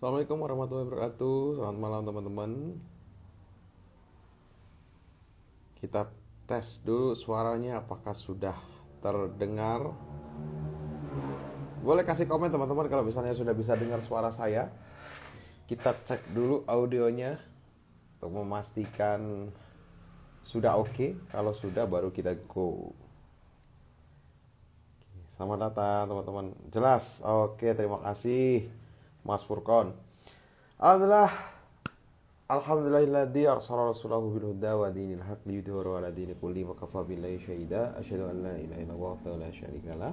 Assalamualaikum warahmatullahi wabarakatuh. Selamat malam teman-teman. Kita tes dulu suaranya apakah sudah terdengar. Boleh kasih komen teman-teman kalau misalnya sudah bisa dengar suara saya. Kita cek dulu audionya untuk memastikan sudah oke. Kalau sudah baru kita go. Selamat datang teman-teman. Jelas? Oke, terima kasih Mas Furkon. Alhamdulillahilladzi arsala rasulahu bil huda wa dinil haq liyudhhirahu 'ala dini kulli wa kafa billahi syahida. Asyhadu an la ilaha illallah wa la syarika lah.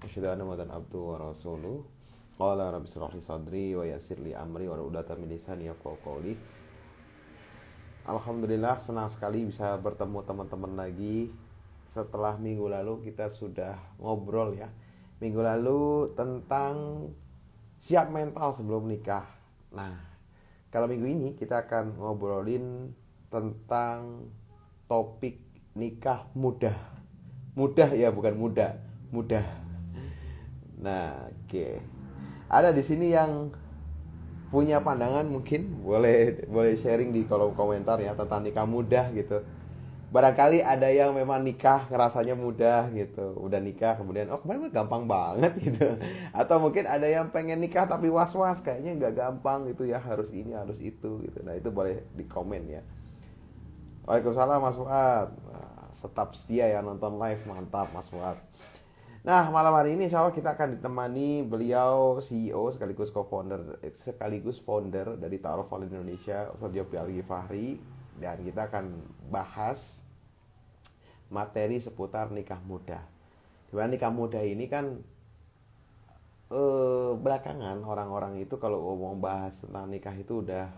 Asyhadu anna muhammadan abduhu wa rasuluh. Qala rabbi shrah li sadri wa yassir li amri wa hlul min lisani yafqahu qawli. Alhamdulillah, senang sekali bisa bertemu teman-teman lagi. Setelah minggu lalu kita sudah ngobrol ya. Minggu lalu tentang siap mental sebelum nikah. Nah, kalau minggu ini kita akan ngobrolin tentang topik nikah mudah. Mudah ya, bukan muda, mudah. Nah, oke. Ada di sini yang punya pandangan, mungkin boleh sharing di kolom komentar ya tentang nikah mudah gitu. Barangkali ada yang memang nikah ngerasanya mudah gitu, udah nikah kemudian kemarin gampang banget gitu. Atau mungkin ada yang pengen nikah tapi was-was, kayaknya nggak gampang gitu ya, harus ini harus itu gitu. Nah, itu boleh di komen ya. Waalaikumsalam Mas Fuad. Nah, tetap setia ya nonton live, mantap Mas Fuad. Nah, malam hari ini insya Allah kita akan ditemani beliau CEO sekaligus founder dari Ta'aruf All Indonesia, Ustadz Yopi Al-Ghifari. Dan kita akan bahas materi seputar nikah muda. Dimana nikah muda ini kan belakangan orang-orang itu kalau ngomong bahas tentang nikah itu udah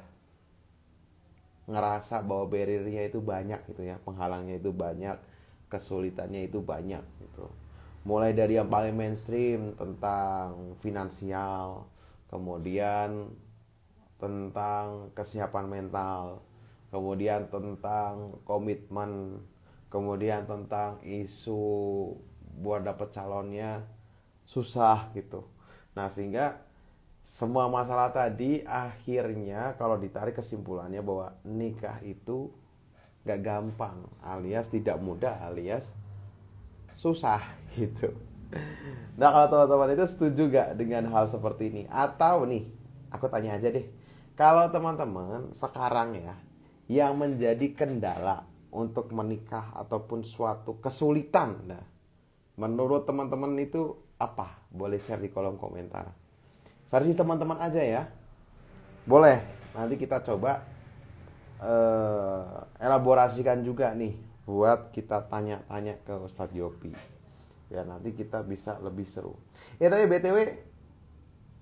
ngerasa bahwa barriernya itu banyak gitu ya, penghalangnya itu banyak, kesulitannya itu banyak gitu. Mulai dari yang paling mainstream tentang finansial, kemudian tentang kesiapan mental, kemudian tentang komitmen, kemudian tentang isu buat dapet calonnya susah gitu. Nah, sehingga semua masalah tadi akhirnya kalau ditarik kesimpulannya bahwa nikah itu gak gampang, alias tidak mudah, alias susah gitu. Nah, kalau teman-teman itu setuju gak dengan hal seperti ini? Atau nih, aku tanya aja deh, kalau teman-teman sekarang ya yang menjadi kendala untuk menikah ataupun suatu kesulitan, nah, menurut teman-teman itu apa? Boleh share di kolom komentar. Versi teman-teman aja ya. Boleh. Nanti kita coba elaborasikan juga nih buat kita tanya-tanya ke Ustadz Yopi. Ya, nanti kita bisa lebih seru. Ya, tapi BTW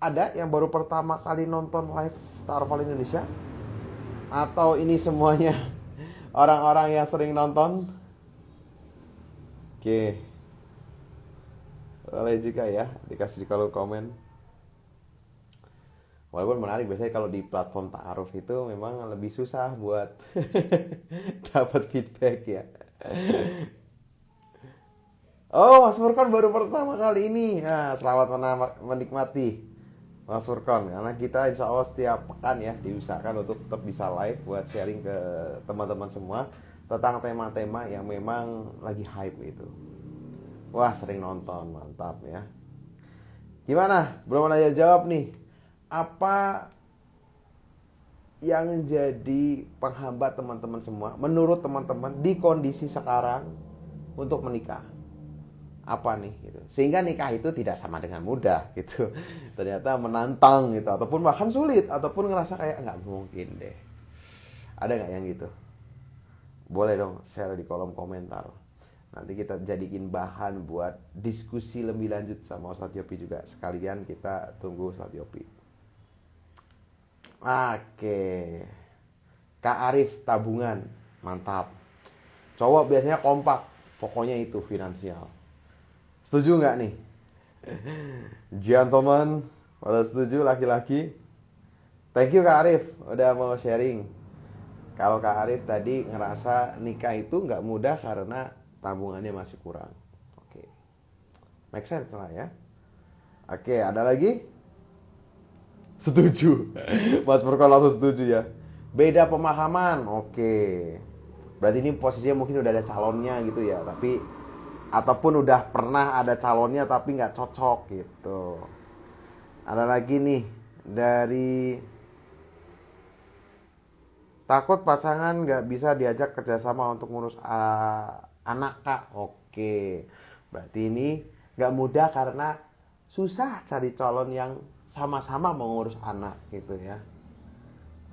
ada yang baru pertama kali nonton live Ta'aruf All Indonesia? Atau ini semuanya orang-orang yang sering nonton? Oke. Boleh juga ya dikasih di kolom komen. Walaupun menarik, biasanya kalau di platform ta'aruf itu memang lebih susah buat dapat feedback ya. Oh, Mas Furkon baru pertama kali ini. Nah, selamat menikmati Mas Furkon. Karena kita insya Allah setiap pekan ya diusahakan untuk tetap bisa live buat sharing ke teman-teman semua tentang tema-tema yang memang lagi hype itu. Wah, sering nonton, mantap ya. Gimana? Belum ada jawab nih. Apa yang jadi penghambat teman-teman semua menurut teman-teman di kondisi sekarang untuk menikah? Apa nih gitu. Sehingga nikah itu tidak sama dengan mudah gitu. Ternyata menantang gitu, ataupun bahkan sulit, ataupun ngerasa kayak nggak mungkin deh. Ada nggak yang gitu? Boleh dong share di kolom komentar. Nanti kita jadiin bahan buat diskusi lebih lanjut sama Ustadz Yopi juga. Sekalian kita tunggu Ustadz Yopi. Oke. Kak Arif tabungan, mantap. Cowok biasanya kompak, pokoknya itu finansial. Setuju nggak nih? Gentlemen, pada setuju laki-laki? Thank you Kak Arif udah mau sharing. Kalau Kak Arif tadi ngerasa nikah itu nggak mudah karena tabungannya masih kurang. Oke, make sense lah ya. Oke, ada lagi? Setuju. Mas Furkon langsung setuju ya. Beda pemahaman. Oke. Berarti ini posisinya mungkin udah ada calonnya gitu ya. Tapi ataupun udah pernah ada calonnya tapi nggak cocok gitu. Ada lagi nih dari takut pasangan nggak bisa diajak kerjasama untuk ngurus anak kak. Oke, berarti ini nggak mudah karena susah cari calon yang sama-sama mengurus anak gitu ya.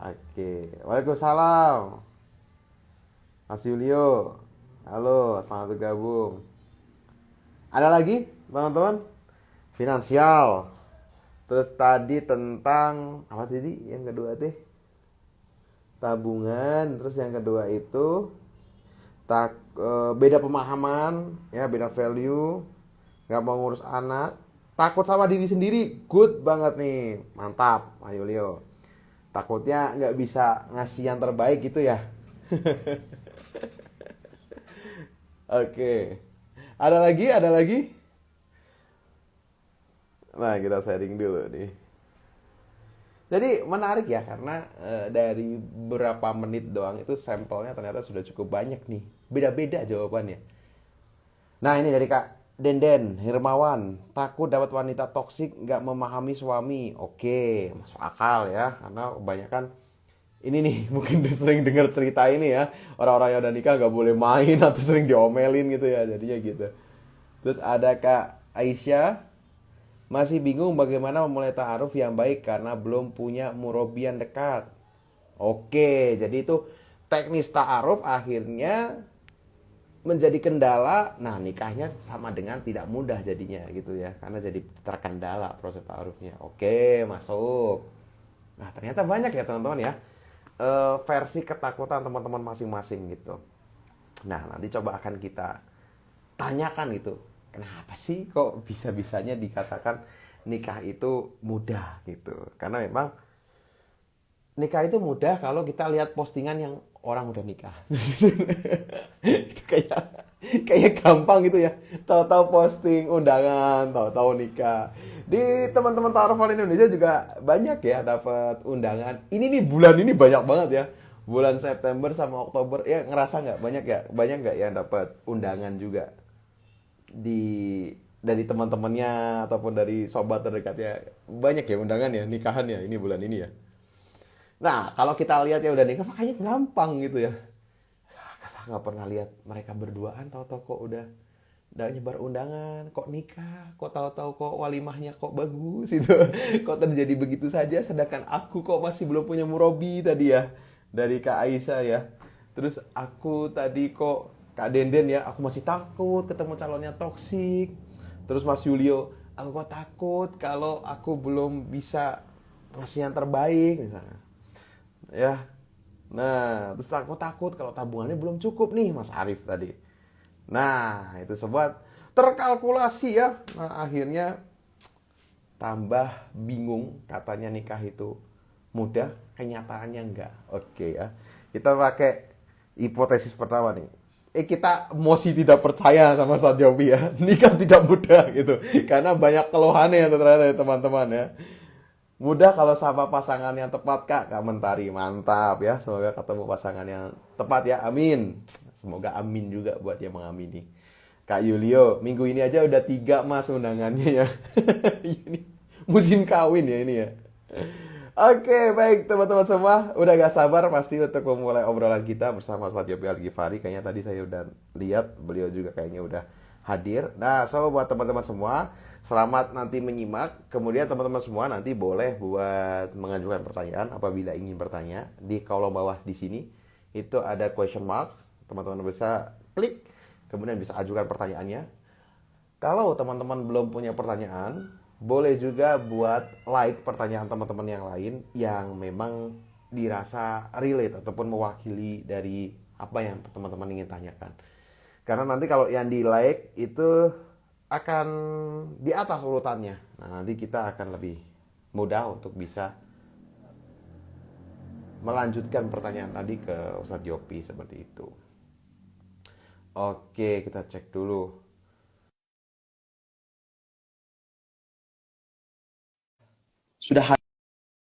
Oke, waalaikumsalam Mas Yulio. Halo, selamat bergabung. Ada lagi teman-teman? Finansial. Terus tadi tentang apa tadi yang kedua teh? Tabungan. Terus yang kedua itu beda pemahaman, ya beda value, nggak mau ngurus anak, takut sama diri sendiri. Good banget nih, mantap, ayo Leo. Takutnya nggak bisa ngasih yang terbaik gitu ya. Oke, ada lagi, ada lagi. Nah, kita sharing dulu nih. Jadi menarik ya karena dari beberapa menit doang itu sampelnya ternyata sudah cukup banyak nih. Beda-beda jawabannya. Nah ini dari Kak Denden Hermawan, takut dapat wanita toksik nggak memahami suami. Oke, masuk akal ya karena kebanyakan ini nih mungkin sering dengar cerita ini ya, orang-orang yang udah nikah nggak boleh main atau sering diomelin gitu ya, jadinya gitu. Terus ada Kak Aisyah, masih bingung bagaimana memulai ta'aruf yang baik karena belum punya murobi yang dekat. Oke, jadi itu teknis ta'aruf akhirnya menjadi kendala. Nah, nikahnya sama dengan tidak mudah jadinya gitu ya, karena jadi terkendala proses ta'arufnya. Oke, masuk. Nah, ternyata banyak ya teman-teman ya, versi ketakutan teman-teman masing-masing gitu. Nah, nanti coba akan kita tanyakan gitu. Kenapa sih kok bisa-bisanya dikatakan nikah itu mudah gitu? Karena memang nikah itu mudah kalau kita lihat postingan yang orang udah nikah. Itu kayak gampang gitu ya. Tahu-tahu posting undangan, tahu-tahu nikah. Di teman-teman Tarofan Indonesia juga banyak ya dapat undangan. Ini nih bulan ini banyak banget ya. Bulan September sama Oktober ya, ngerasa nggak banyak ya? Banyak nggak yang dapat undangan juga di dari teman-temannya ataupun dari sobat terdekatnya? Banyak ya undangan ya, nikahan ya ini bulan ini ya. Nah, kalau kita lihat ya udah nikah, makanya gampang gitu ya. Kasah nggak pernah lihat mereka berduaan, tahu-tahu kok udah nyebar undangan, kok nikah, kok tahu-tahu kok walimahnya kok bagus itu, kok terjadi begitu saja, sedangkan aku kok masih belum punya murobi tadi ya, dari Kak Aisyah ya. Terus aku tadi kok Kak Denden ya, aku masih takut ketemu calonnya toksik. Terus Mas Yulio, aku kok takut kalau aku belum bisa ngasih yang terbaik misalnya ya. Nah, terus aku takut kalau tabungannya belum cukup nih, Mas Arif tadi. Nah, itu sobat terkalkulasi ya. Nah, akhirnya tambah bingung, katanya nikah itu mudah, kenyataannya enggak. Oke ya. Kita pakai hipotesis pertama nih. Kita mesti tidak percaya sama Ustadz Jobi ya. Nikah tidak mudah gitu. Karena banyak keluhannya ternyata ya teman-teman ya. Mudah kalau sama pasangan yang tepat Kak, Kak Mentari. Mantap ya. Semoga ketemu pasangan yang tepat ya. Amin. Semoga amin juga buat yang mengamini. Kak Yulio, minggu ini aja udah 3 mas undangannya ya. Ini musim kawin ya ini ya. Oke, baik teman-teman semua. Udah gak sabar pasti untuk memulai obrolan kita bersama Ustadz Yopi Al-Ghifari. Kayaknya tadi saya udah lihat, beliau juga kayaknya udah hadir. Nah, so buat teman-teman semua, selamat nanti menyimak. Kemudian teman-teman semua nanti boleh buat mengajukan pertanyaan apabila ingin bertanya di kolom bawah di sini. Itu ada question mark. Teman-teman bisa klik, kemudian bisa ajukan pertanyaannya. Kalau teman-teman belum punya pertanyaan, boleh juga buat like pertanyaan teman-teman yang lain yang memang dirasa relate ataupun mewakili dari apa yang teman-teman ingin tanyakan. Karena nanti kalau yang di like itu akan di atas urutannya. Nah, nanti kita akan lebih mudah untuk bisa melanjutkan pertanyaan tadi ke Ustadz Yopi seperti itu. Oke, kita cek dulu. Sudah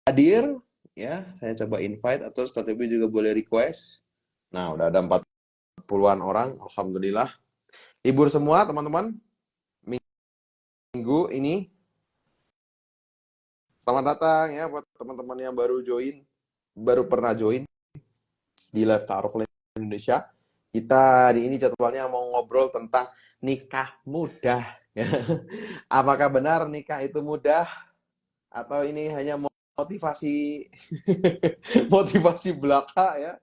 hadir, ya saya coba invite atau Statebi juga boleh request. Nah, udah ada 40-an orang, alhamdulillah. Libur semua teman-teman. Minggu ini selamat datang ya buat teman-teman yang baru join, baru pernah join di Live Ta'aruf Indonesia. Kita di ini jadwalnya mau ngobrol tentang nikah mudah. Apakah benar nikah itu mudah atau ini hanya motivasi motivasi belaka ya?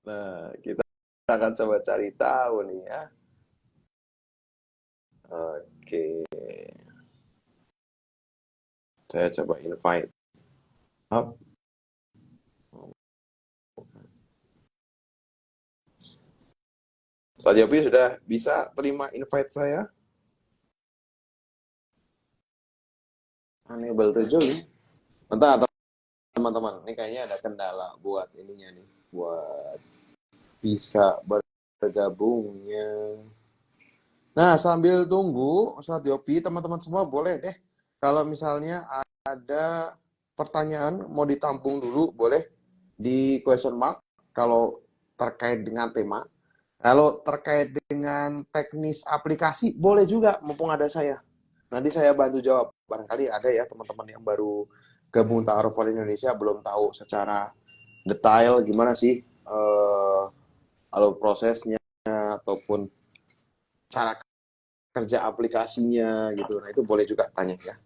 Nah, kita akan coba cari tahu nih ya. Oke, saya coba invite. Up. Ustaz Yopi sudah bisa terima invite saya? Unable to join. Bentar, teman-teman. Ini kayaknya ada kendala buat ininya nih. Buat bisa bergabungnya. Nah, sambil tunggu Ustaz Yopi, teman-teman semua boleh deh. Kalau misalnya ada pertanyaan mau ditampung dulu, boleh di question mark kalau terkait dengan tema. Kalau terkait dengan teknis aplikasi, boleh juga mumpung ada saya. Nanti saya bantu jawab. Barangkali ada ya teman-teman yang baru gabung Ta'aruf Indonesia belum tahu secara detail gimana sih alur prosesnya ataupun cara kerja aplikasinya gitu. Nah, itu boleh juga tanya ya.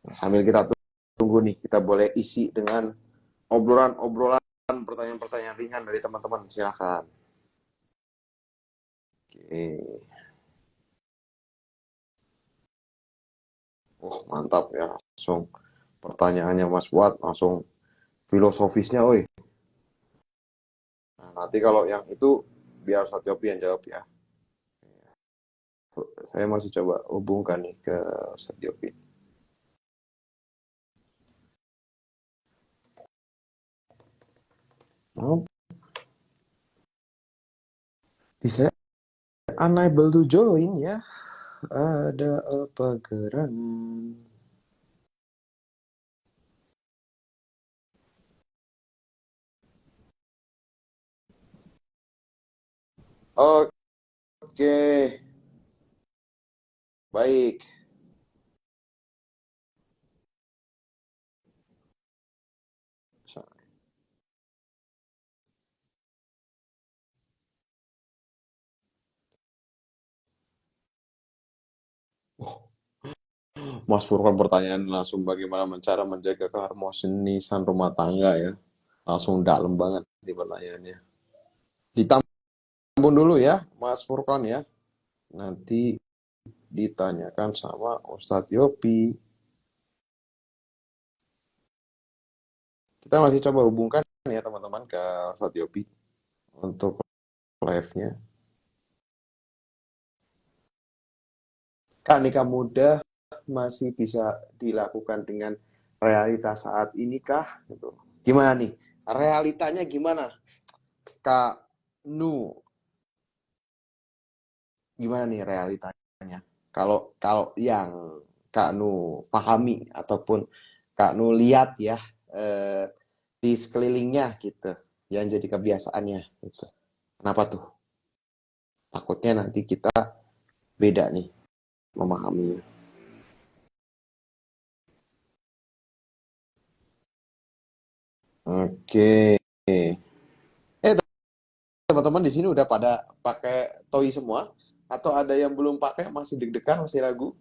Nah, sambil kita tunggu nih, kita boleh isi dengan obrolan-obrolan pertanyaan-pertanyaan ringan dari teman-teman. Silahkan. Oke. Oh, mantap ya. Langsung pertanyaannya Mas Buat langsung filosofisnya, oi. Nah, nanti kalau yang itu biar Satyopi yang jawab ya. Saya masih coba hubungkan nih ke Satyopi. Oh, bisa unable to join ya. Ada apa gerangan? Oke, baik. Oh, Mas Furkan pertanyaan langsung bagaimana cara menjaga keharmonisan rumah tangga ya. Langsung dalam banget di pertanyaannya. Ditampung dulu ya, Mas Furkan ya. Nanti ditanyakan sama Ustadz Yopi. Kita masih coba hubungkan ya teman-teman ke Ustadz Yopi untuk live-nya. Kak, nikah muda masih bisa dilakukan dengan realitas saat ini kah? Gitu. Gimana nih? Realitanya gimana? Kak Nu, gimana nih realitanya? Kalau kalau yang Kak Nu pahami ataupun Kak Nu lihat ya eh, di sekelilingnya gitu, yang jadi kebiasaannya gitu. Kenapa tuh? Takutnya nanti kita beda nih memahaminya. Oke. Teman-teman di sini udah pada pakai toy semua atau ada yang belum pakai masih deg-degan masih ragu?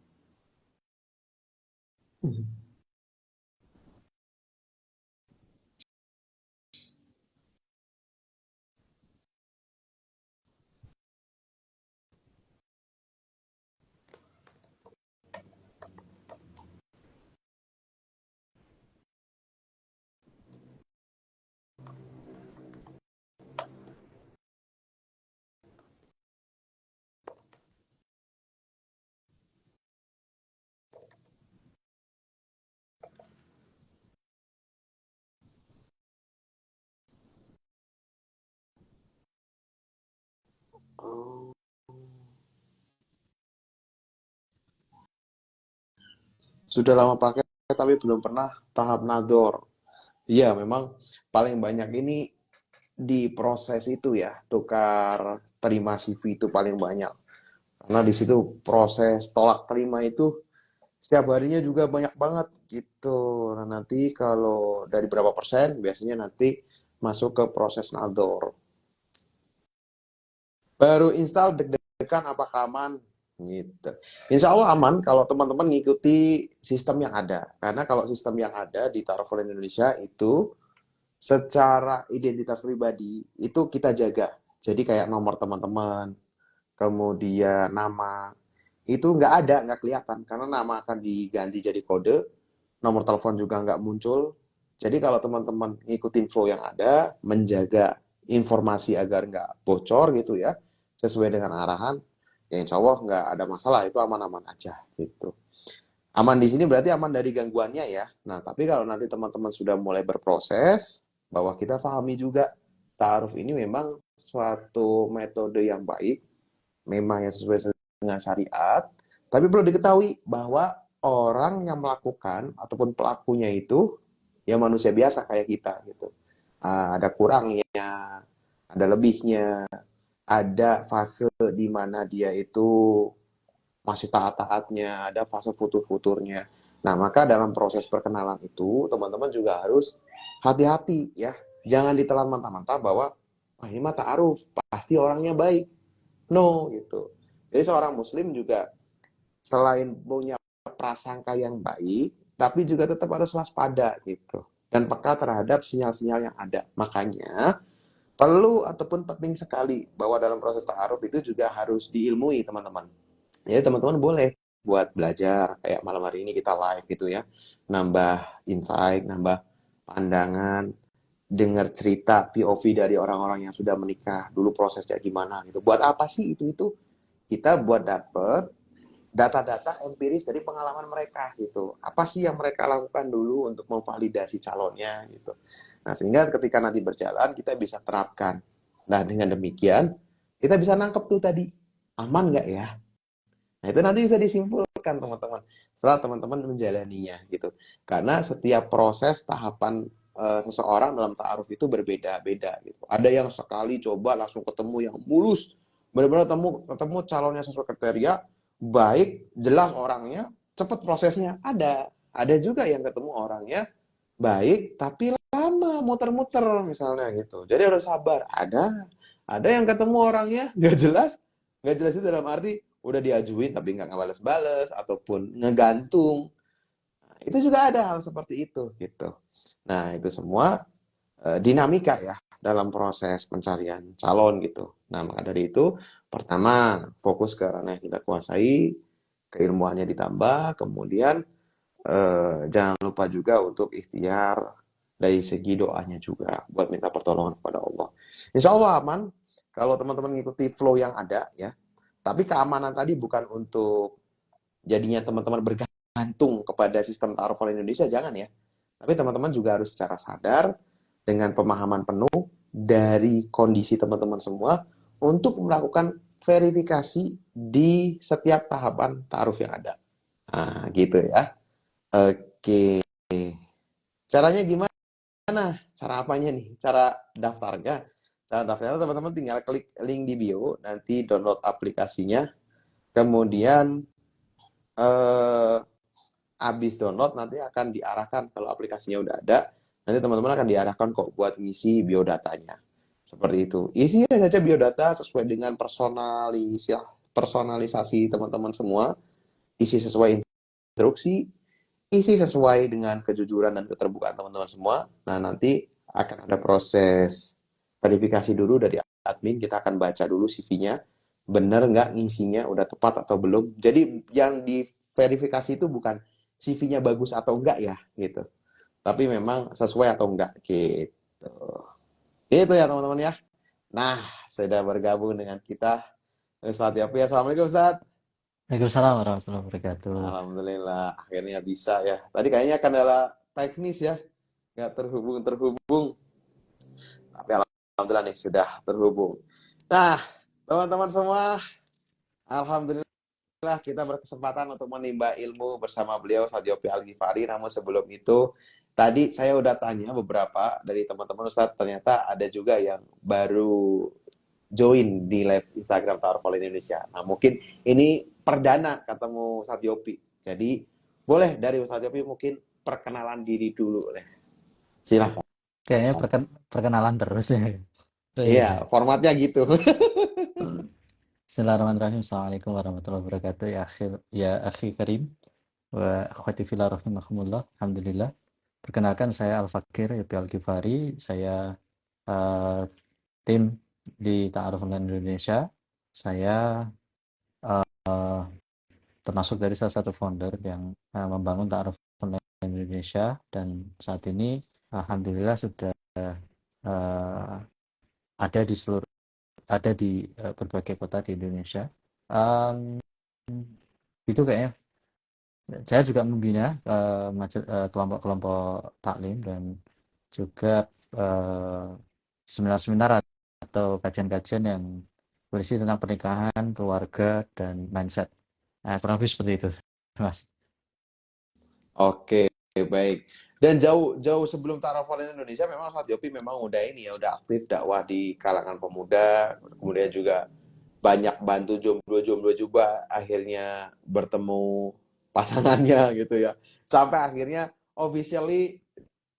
Oh, sudah lama pakai tapi belum pernah tahap nador. Iya, memang paling banyak ini di proses itu ya, tukar terima CV itu paling banyak. Karena di situ proses tolak terima itu setiap harinya juga banyak banget gitu. Nah, nanti kalau dari berapa persen biasanya nanti masuk ke proses naldor. Baru install deg-degan apakah aman gitu. Insya Allah aman kalau teman-teman ngikuti sistem yang ada. Karena kalau sistem yang ada di Tarvel Indonesia itu secara identitas pribadi itu kita jaga. Jadi kayak nomor teman-teman, kemudian nama, itu nggak ada, nggak kelihatan. Karena nama akan diganti jadi kode, nomor telepon juga nggak muncul. Jadi kalau teman-teman ngikutin flow yang ada, menjaga informasi agar nggak bocor gitu ya, sesuai dengan arahan, ya insya Allah nggak ada masalah, itu aman-aman aja gitu. Aman di sini berarti aman dari gangguannya ya. Nah, tapi kalau nanti teman-teman sudah mulai berproses, bahwa kita pahami juga ta'aruf ini memang suatu metode yang baik, memang yang sesuai dengan syariat, tapi perlu diketahui bahwa orang yang melakukan ataupun pelakunya itu ya manusia biasa kayak kita gitu. Ada kurangnya, ada lebihnya, ada fase di mana dia itu masih taat-taatnya, ada fase futur-futurnya. Nah, maka dalam proses perkenalan itu, teman-teman juga harus hati-hati ya. Jangan ditelan mentah-mentah bahwa, wah ini mah ta'aruf, pasti orangnya baik. No, gitu. Jadi seorang muslim juga selain punya prasangka yang baik, tapi juga tetap harus waspada gitu. Dan peka terhadap sinyal-sinyal yang ada. Makanya, perlu ataupun penting sekali bahwa dalam proses ta'aruf itu juga harus diilmui, teman-teman. Ya teman-teman boleh buat belajar kayak malam hari ini kita live gitu ya, nambah insight, nambah pandangan, dengar cerita POV dari orang-orang yang sudah menikah dulu prosesnya gimana gitu. Buat apa sih itu kita buat dapet data-data empiris dari pengalaman mereka gitu. Apa sih yang mereka lakukan dulu untuk memvalidasi calonnya gitu. Nah, sehingga ketika nanti berjalan kita bisa terapkan. Nah, dengan demikian kita bisa nangkep tuh tadi aman nggak ya. Nah, itu nanti bisa disimpulkan teman-teman setelah teman-teman menjalaninya gitu. Karena setiap proses tahapan seseorang dalam ta'aruf itu berbeda-beda gitu. Ada yang sekali coba langsung ketemu yang mulus, benar-benar ketemu calonnya sesuai kriteria, baik, jelas orangnya, cepat prosesnya. Ada juga yang ketemu orangnya baik tapi lama muter-muter misalnya gitu. Jadi harus sabar. Ada yang ketemu orangnya nggak jelas itu dalam arti udah diajuin tapi nggak ngebales-bales ataupun ngegantung. Nah, itu juga ada hal seperti itu gitu. Nah, itu semua dinamika ya dalam proses pencarian calon gitu. Nah, maka dari itu pertama fokus ke ranah yang kita kuasai, keilmuannya ditambah, kemudian jangan lupa juga untuk ikhtiar dari segi doanya juga buat minta pertolongan kepada Allah. Insya Allah aman kalau teman-teman ngikuti flow yang ada ya. Tapi keamanan tadi bukan untuk jadinya teman-teman bergantung kepada sistem ta'aruf Indonesia, jangan ya. Tapi teman-teman juga harus secara sadar dengan pemahaman penuh dari kondisi teman-teman semua untuk melakukan verifikasi di setiap tahapan ta'aruf yang ada. Nah, gitu ya. Oke. Caranya gimana? Cara apanya nih? Cara daftarnya? Cara daftarnya teman-teman tinggal klik link di bio, nanti download aplikasinya. Kemudian eh, habis download nanti akan diarahkan kalau aplikasinya udah ada, nanti teman-teman akan diarahkan kok buat ngisi biodatanya. Seperti itu. Isi saja biodata sesuai dengan personalisasi teman-teman semua. Isi sesuai instruksi, isi sesuai dengan kejujuran dan keterbukaan teman-teman semua. Nah, nanti akan ada proses verifikasi dulu dari admin. Kita akan baca dulu CV-nya. Benar nggak ngisinya, udah tepat atau belum. Jadi yang diverifikasi itu bukan CV-nya bagus atau enggak ya, gitu. Tapi memang sesuai atau enggak, gitu. Itu ya teman-teman ya. Nah, sudah bergabung dengan kita Ustadz Yopi. Assalamualaikum Ustadz. Waalaikumsalam warahmatullahi wabarakatuh. Alhamdulillah, akhirnya bisa ya. Tadi kayaknya kendala teknis ya, nggak terhubung. Tapi alhamdulillah nih sudah terhubung. Nah, teman-teman semua, alhamdulillah kita berkesempatan untuk menimba ilmu bersama beliau Ustadz Yopi Al-Ghifari. Namun sebelum itu, Tadi saya udah tanya beberapa dari teman-teman Ustadz, ternyata ada juga yang baru join di live Instagram Towerfall Indonesia. Nah, mungkin ini perdana ketemu Ustadz Yopi. Jadi, boleh dari Ustadz Yopi mungkin perkenalan diri dulu. Silahkan. Kayaknya perkenalan terus ya. Oh, Iya, iya. formatnya gitu. Bismillahirrahmanirrahim. Assalamualaikum warahmatullahi wabarakatuh. Ya akhi Karim wa akhwati fillah rahimakumullah. Alhamdulillah. Perkenalkan saya Al-Fakir Yopi Al-Ghifari. Saya eh, tim di Ta'aruf Online Indonesia. Saya eh, termasuk dari salah satu founder yang membangun Ta'aruf Online Indonesia, dan saat ini alhamdulillah sudah eh, ada di berbagai kota di Indonesia. Em, itu kayaknya saya juga membina kelompok-kelompok taklim, dan juga eh, seminar-seminar atau kajian-kajian yang berisi tentang pernikahan, keluarga, dan mindset. Kurang lebih seperti itu, Mas. Oke, baik. Dan jauh sebelum Towerfall Indonesia memang Ustadz Yopi memang udah ini ya, udah aktif dakwah di kalangan pemuda, kemudian juga banyak bantu jomblo-jomblo juga akhirnya bertemu pasangannya gitu ya. Sampai akhirnya officially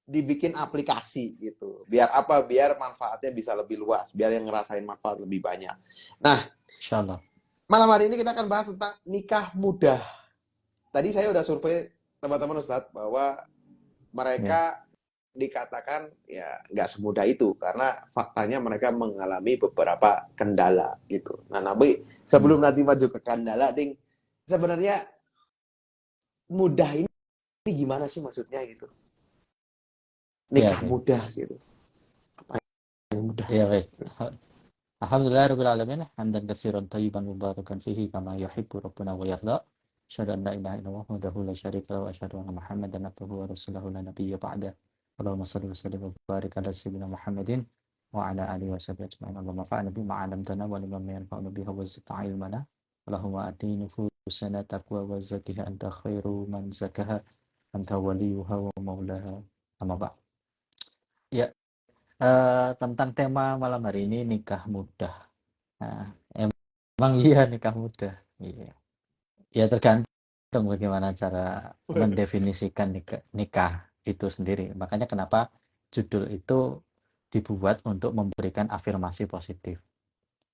dibikin aplikasi gitu. Biar apa? Biar manfaatnya bisa lebih luas, biar yang ngerasain manfaat lebih banyak. Nah, Insya Allah. malam hari ini kita akan bahas tentang nikah muda. Tadi saya udah survei teman-teman Ustadz bahwa Ya, mereka dikatakan ya nggak semudah itu karena faktanya mereka mengalami beberapa kendala gitu. Nah, Nabi hmm. sebelum nanti maju ke kendala, ding, sebenarnya mudah ini gimana sih maksudnya gitu? Ya, Nikah baik. muda gitu. Apa yang mudah? Ya, baik. Alhamdulillah rabbil alamin, hamdan katsiran thayyiban mubarakan fihi kama yuhibbu rabbuna wa yarda. Asyhadu an la ilaha illallah wahdahu la syarika lahu wa asyhadu anna Muhammadan abduhu wa rasuluhu la nabiyya ba'da. Allahumma shalli wa sallim wa barik ala sayyidina Muhammadin wa ala alihi wa sahbihi ajma'in. Allahumma fa'na bima 'allamtana wa limma yanfa'una bihi wa zidna ilmana. Allahumma ati nufusana taqwa wa zakkiha anta khairu man zakkaha anta waliyuha wa maulaha. Amma ba'd. Ya, tentang tema malam hari ini nikah muda. Nah, emang iya nikah muda. Iya. Ya tergantung bagaimana cara mendefinisikan nikah itu sendiri. Makanya kenapa judul itu dibuat untuk memberikan afirmasi positif.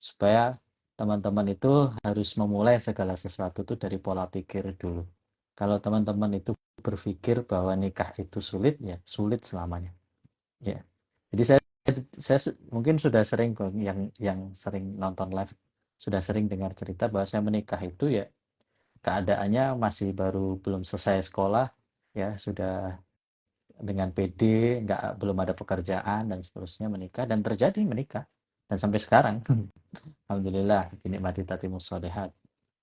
Supaya teman-teman itu harus memulai segala sesuatu itu dari pola pikir dulu. Kalau teman-teman itu berpikir bahwa nikah itu sulit, ya sulit selamanya. Ya. Jadi saya mungkin sudah sering yang sering nonton live sudah sering dengar cerita bahwa saya menikah itu ya keadaannya masih belum selesai sekolah, ya sudah dengan PD, belum ada pekerjaan dan seterusnya menikah, dan terjadi menikah dan sampai sekarang alhamdulillah dinikmati tatimus sholihat.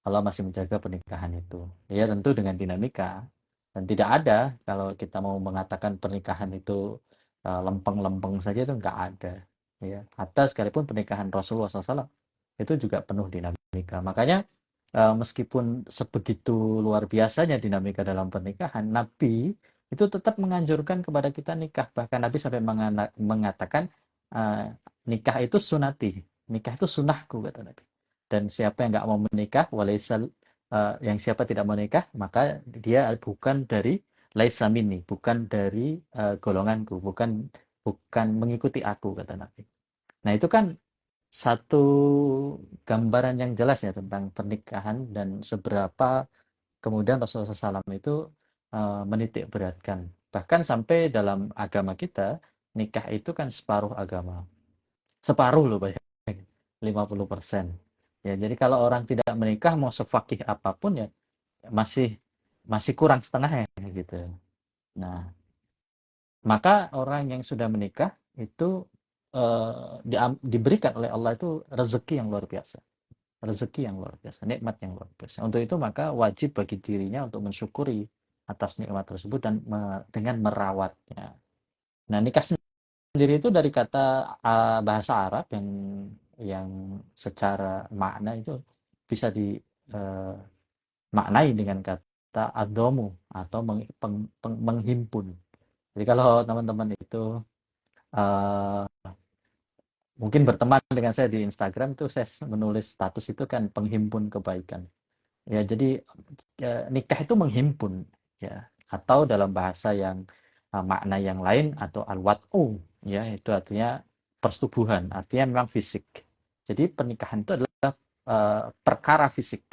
Allah masih menjaga pernikahan itu. Ya tentu dengan dinamika, dan tidak ada kalau kita mau mengatakan pernikahan itu lempeng-lempeng saja, itu enggak ada. Ya, hatta sekalipun pernikahan Rasulullah SAW itu juga penuh dinamika. Makanya meskipun sebegitu luar biasanya dinamika dalam pernikahan, Nabi itu tetap menganjurkan kepada kita nikah. Bahkan Nabi sampai mengatakan eh, nikah itu sunati, nikah itu sunnahku, kata Nabi. Dan siapa yang nggak mau menikah, yang siapa tidak mau menikah, maka dia bukan dari laisa minni, bukan dari golonganku, bukan bukan mengikuti aku, kata Nabi. Nah, itu kan satu gambaran yang jelas ya tentang pernikahan dan seberapa kemudian Rasulullah SAW itu menitik beratkan. Bahkan sampai dalam agama kita, nikah itu kan separuh agama. Separuh loh, bayangin. 50%. Ya, jadi kalau orang tidak menikah mau sefakih apapun ya masih masih kurang setengah ya gitu. Nah, maka orang yang sudah menikah itu diberikan oleh Allah itu rezeki yang luar biasa. Rezeki yang luar biasa, nikmat yang luar biasa. Untuk itu maka wajib bagi dirinya untuk mensyukuri atas nikmat tersebut dan dengan merawatnya. Nah, nikah sendiri itu dari kata bahasa Arab yang secara makna itu bisa dimaknai dengan kata adomu atau menghimpun. Jadi kalau teman-teman itu eh, mungkin berteman dengan saya di Instagram itu saya menulis status itu kan penghimpun kebaikan. Ya, jadi nikah itu menghimpun ya atau dalam bahasa yang makna yang lain atau al-wat'u ya itu artinya persetubuhan, artinya memang fisik. Jadi pernikahan itu adalah perkara fisik.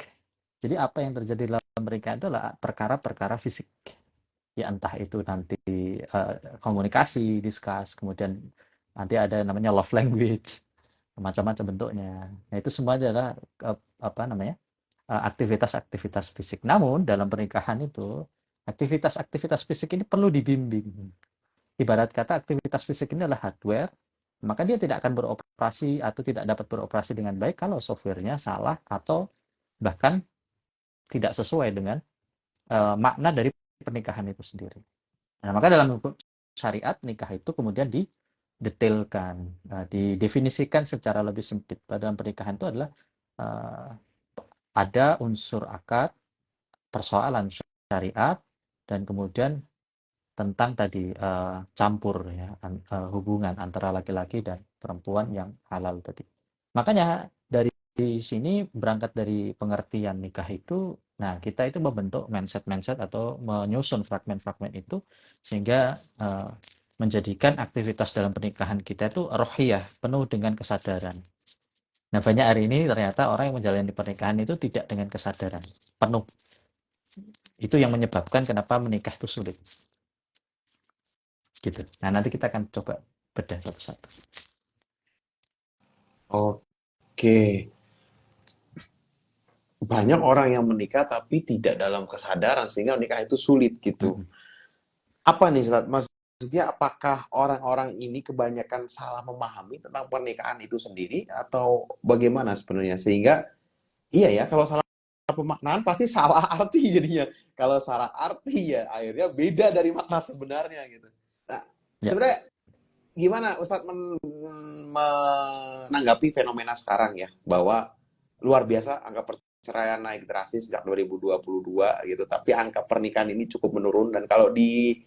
Jadi apa yang terjadi dalam pernikahan itu adalah perkara-perkara fisik. Ya entah itu nanti komunikasi, discuss, kemudian nanti ada namanya love language, macam-macam bentuknya. Nah, itu semua adalah apa namanya? Aktivitas-aktivitas fisik. Namun dalam pernikahan itu aktivitas-aktivitas fisik ini perlu dibimbing. Ibarat kata aktivitas fisik ini adalah hardware, maka dia tidak akan beroperasi atau tidak dapat beroperasi dengan baik kalau softwarenya salah atau bahkan tidak sesuai dengan makna dari pernikahan itu sendiri. Nah, maka dalam hukum syariat nikah itu kemudian didetailkan, didefinisikan secara lebih sempit. Dalam pernikahan itu adalah uh, ada unsur akad, persoalan syariat, dan kemudian tentang tadi campur ya hubungan antara laki-laki dan perempuan yang halal tadi. Makanya dari sini berangkat dari pengertian nikah itu, nah kita itu membentuk mindset-mindset atau menyusun fragmen-fragmen itu sehingga menjadikan aktivitas dalam pernikahan kita itu rohiyah, penuh dengan kesadaran. Nah banyak hari ini ternyata orang yang menjalani pernikahan itu tidak dengan kesadaran penuh. Itu yang menyebabkan kenapa menikah itu sulit. Gitu. Nah, nanti kita akan coba bedah satu-satu. Oke, banyak orang yang menikah tapi tidak dalam kesadaran sehingga nikah itu sulit gitu. Mm-mm. Apa nih Ustaz? Maksudnya apakah orang-orang ini kebanyakan salah memahami tentang pernikahan itu sendiri atau bagaimana sebenarnya? Sehingga iya ya, kalau salah pemaknaan pasti salah arti jadinya. Kalau salah arti ya akhirnya beda dari makna sebenarnya gitu. Nah, Ya, sebenarnya gimana Ustadz menanggapi fenomena sekarang ya bahwa luar biasa angka perceraian naik drastis sejak 2022 gitu, tapi angka pernikahan ini cukup menurun dan kalau di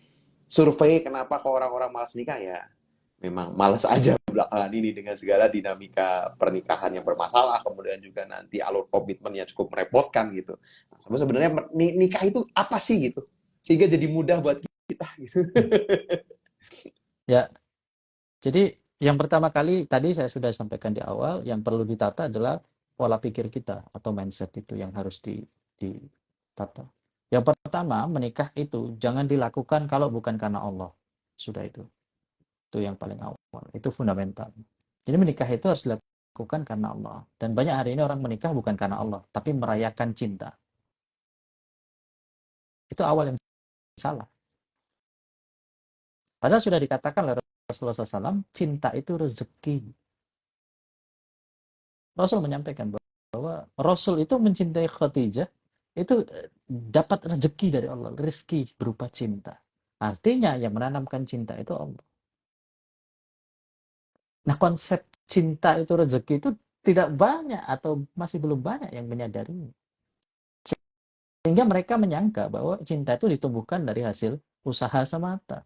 survei kenapa kok orang-orang malas nikah ya memang malas aja belakangan ini dengan segala dinamika pernikahan yang bermasalah, kemudian juga nanti alur komitmennya cukup merepotkan gitu. Nah, sebenarnya nikah itu apa sih gitu? Sehingga jadi mudah buat kita gitu. ya. Jadi yang pertama kali tadi saya sudah sampaikan di awal, yang perlu ditata adalah pola pikir kita atau mindset itu yang harus ditata. Yang pertama, menikah itu jangan dilakukan kalau bukan karena Allah. Sudah itu. Itu yang paling awal. Itu fundamental. Jadi menikah itu harus dilakukan karena Allah. Dan banyak hari ini orang menikah bukan karena Allah, tapi merayakan cinta. Itu awal yang salah. Padahal sudah dikatakan oleh Rasulullah SAW, cinta itu rezeki. Rasul menyampaikan bahwa Rasul itu mencintai Khadijah, itu dapat rezeki dari Allah, rezeki berupa cinta. Artinya yang menanamkan cinta itu Allah. Nah konsep cinta itu rezeki itu tidak banyak atau masih belum banyak yang menyadarinya. Sehingga mereka menyangka bahwa cinta itu ditumbuhkan dari hasil usaha semata.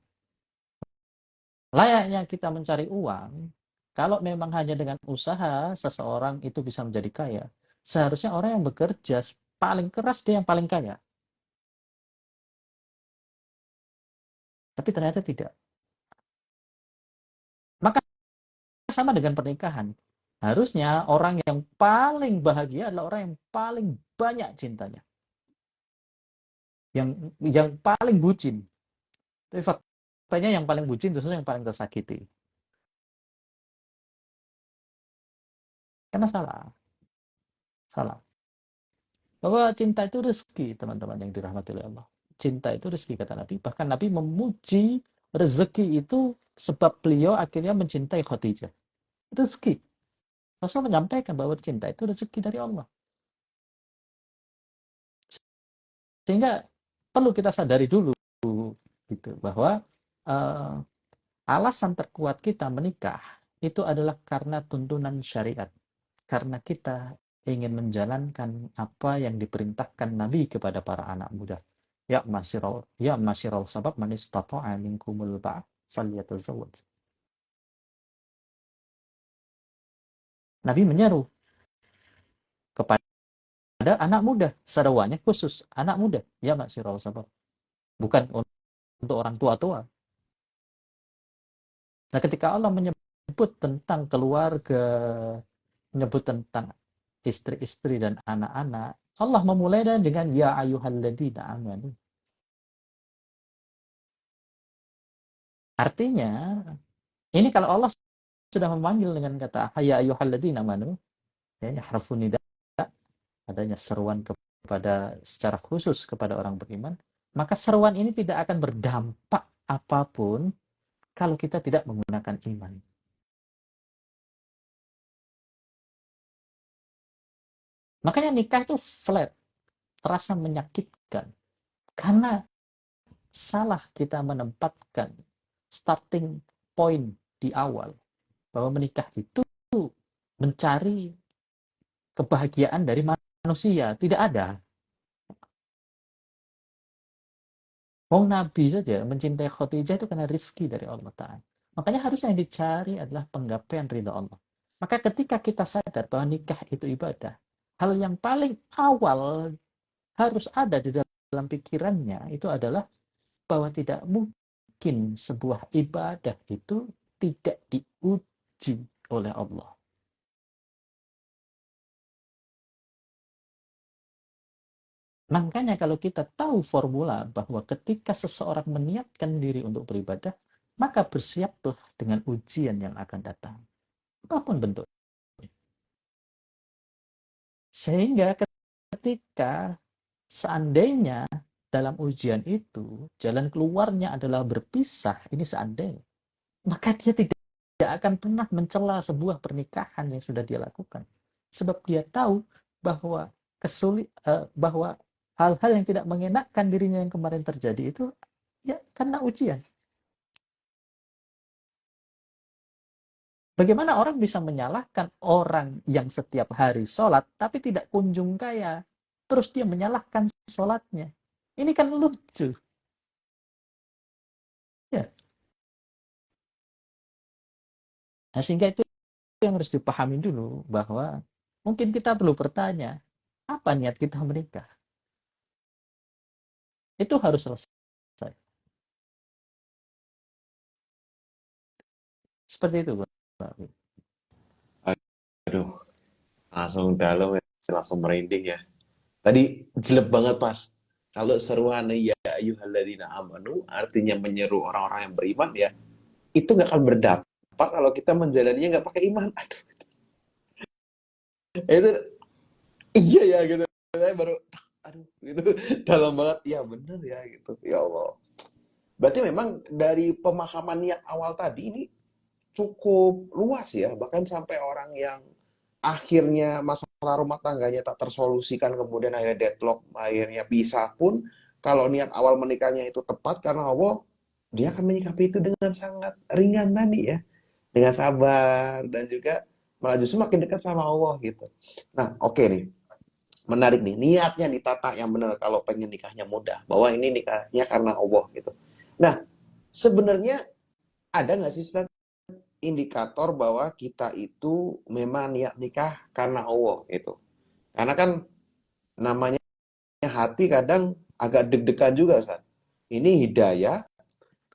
Layaknya kita mencari uang, kalau memang hanya dengan usaha seseorang itu bisa menjadi kaya, seharusnya orang yang bekerja paling keras dia yang paling kaya. Tapi ternyata tidak. Maka sama dengan pernikahan. Harusnya orang yang paling bahagia adalah orang yang paling banyak cintanya. Yang paling bucin. Tapi faktanya yang paling bucin justru yang paling tersakiti. Karena salah. Salah. Bahwa cinta itu rezeki, teman-teman yang dirahmati oleh Allah. Cinta itu rezeki, kata Nabi. Bahkan Nabi memuji rezeki itu sebab beliau akhirnya mencintai Khadijah. Rezeki. Rasul menyampaikan bahwa cinta itu rezeki dari Allah. Sehingga perlu kita sadari dulu gitu bahwa uh, alasan terkuat kita menikah itu adalah karena tuntunan syariat. Karena kita ingin menjalankan apa yang diperintahkan Nabi kepada para anak muda, ya masyiral sabab man istata'a minkumul ba'a falyatazawwaj. Nabi menyeru kepada anak muda, seruannya khusus anak muda, ya masyiral sabab, bukan untuk orang tua-tua. Nah, ketika Allah menyebut tentang keluarga, menyebut tentang istri-istri dan anak-anak, Allah memulai dengan ya ayyuhalladzina amanu. Artinya, ini kalau Allah sudah memanggil dengan kata ya ayyuhalladzina amanu, ya, harfun nida, adanya seruan kepada secara khusus kepada orang beriman, maka seruan ini tidak akan berdampak apapun kalau kita tidak menggunakan iman. Makanya nikah itu flat, terasa menyakitkan. Karena salah kita menempatkan starting point di awal. Bahwa menikah itu mencari kebahagiaan dari manusia. Tidak ada. Mau Nabi saja mencintai Khadijah itu karena rizki dari Allah Ta'ala. Makanya harusnya yang dicari adalah penggapaian ridha Allah. Maka ketika kita sadar bahwa nikah itu ibadah, hal yang paling awal harus ada di dalam pikirannya itu adalah bahwa tidak mungkin sebuah ibadah itu tidak diuji oleh Allah. Makanya kalau kita tahu formula bahwa ketika seseorang meniatkan diri untuk beribadah, maka bersiaplah dengan ujian yang akan datang. Apapun bentuk. Sehingga ketika seandainya dalam ujian itu jalan keluarnya adalah berpisah, ini seandainya, maka dia tidak akan pernah mencela sebuah pernikahan yang sudah dia lakukan. Sebab dia tahu bahwa bahwa hal-hal yang tidak mengenakkan dirinya yang kemarin terjadi itu ya karena ujian. Bagaimana orang bisa menyalahkan orang yang setiap hari sholat tapi tidak kunjung kaya, terus dia menyalahkan sholatnya? Ini kan lucu. Ya. Nah, sehingga itu yang harus dipahami dulu bahwa mungkin kita perlu bertanya, apa niat kita menikah? Itu harus selesai. Seperti itu, Pak. Aduh, langsung dalam ya, langsung merinding ya. Tadi jelek banget pas. Kalau seruan ya ayyuhalladzina amanu artinya menyeru orang-orang yang beriman ya, itu nggak akan berdampak kalau kita menjalaninya nggak pakai iman. Aduh, itu iya ya gitu. Saya baru aduh gitu dalam banget. Ya bener ya gitu. Ya Allah. Berarti memang dari pemahaman niat awal tadi ini cukup luas ya, bahkan sampai orang yang akhirnya masalah rumah tangganya tak tersolusikan, kemudian akhirnya deadlock, akhirnya pisah pun, kalau niat awal menikahnya itu tepat karena Allah, dia akan menyikapi itu dengan sangat ringan tadi ya, dengan sabar dan juga malah justru makin dekat sama Allah gitu. Nah, oke nih, menarik nih, niatnya ditata yang benar kalau pengen nikahnya mudah, bahwa ini nikahnya karena Allah gitu. Nah, sebenarnya ada nggak sih Ustaz indikator bahwa kita itu memang niat nikah karena Allah itu. Karena kan namanya hati kadang agak deg-degan juga Ustaz. Ini hidayah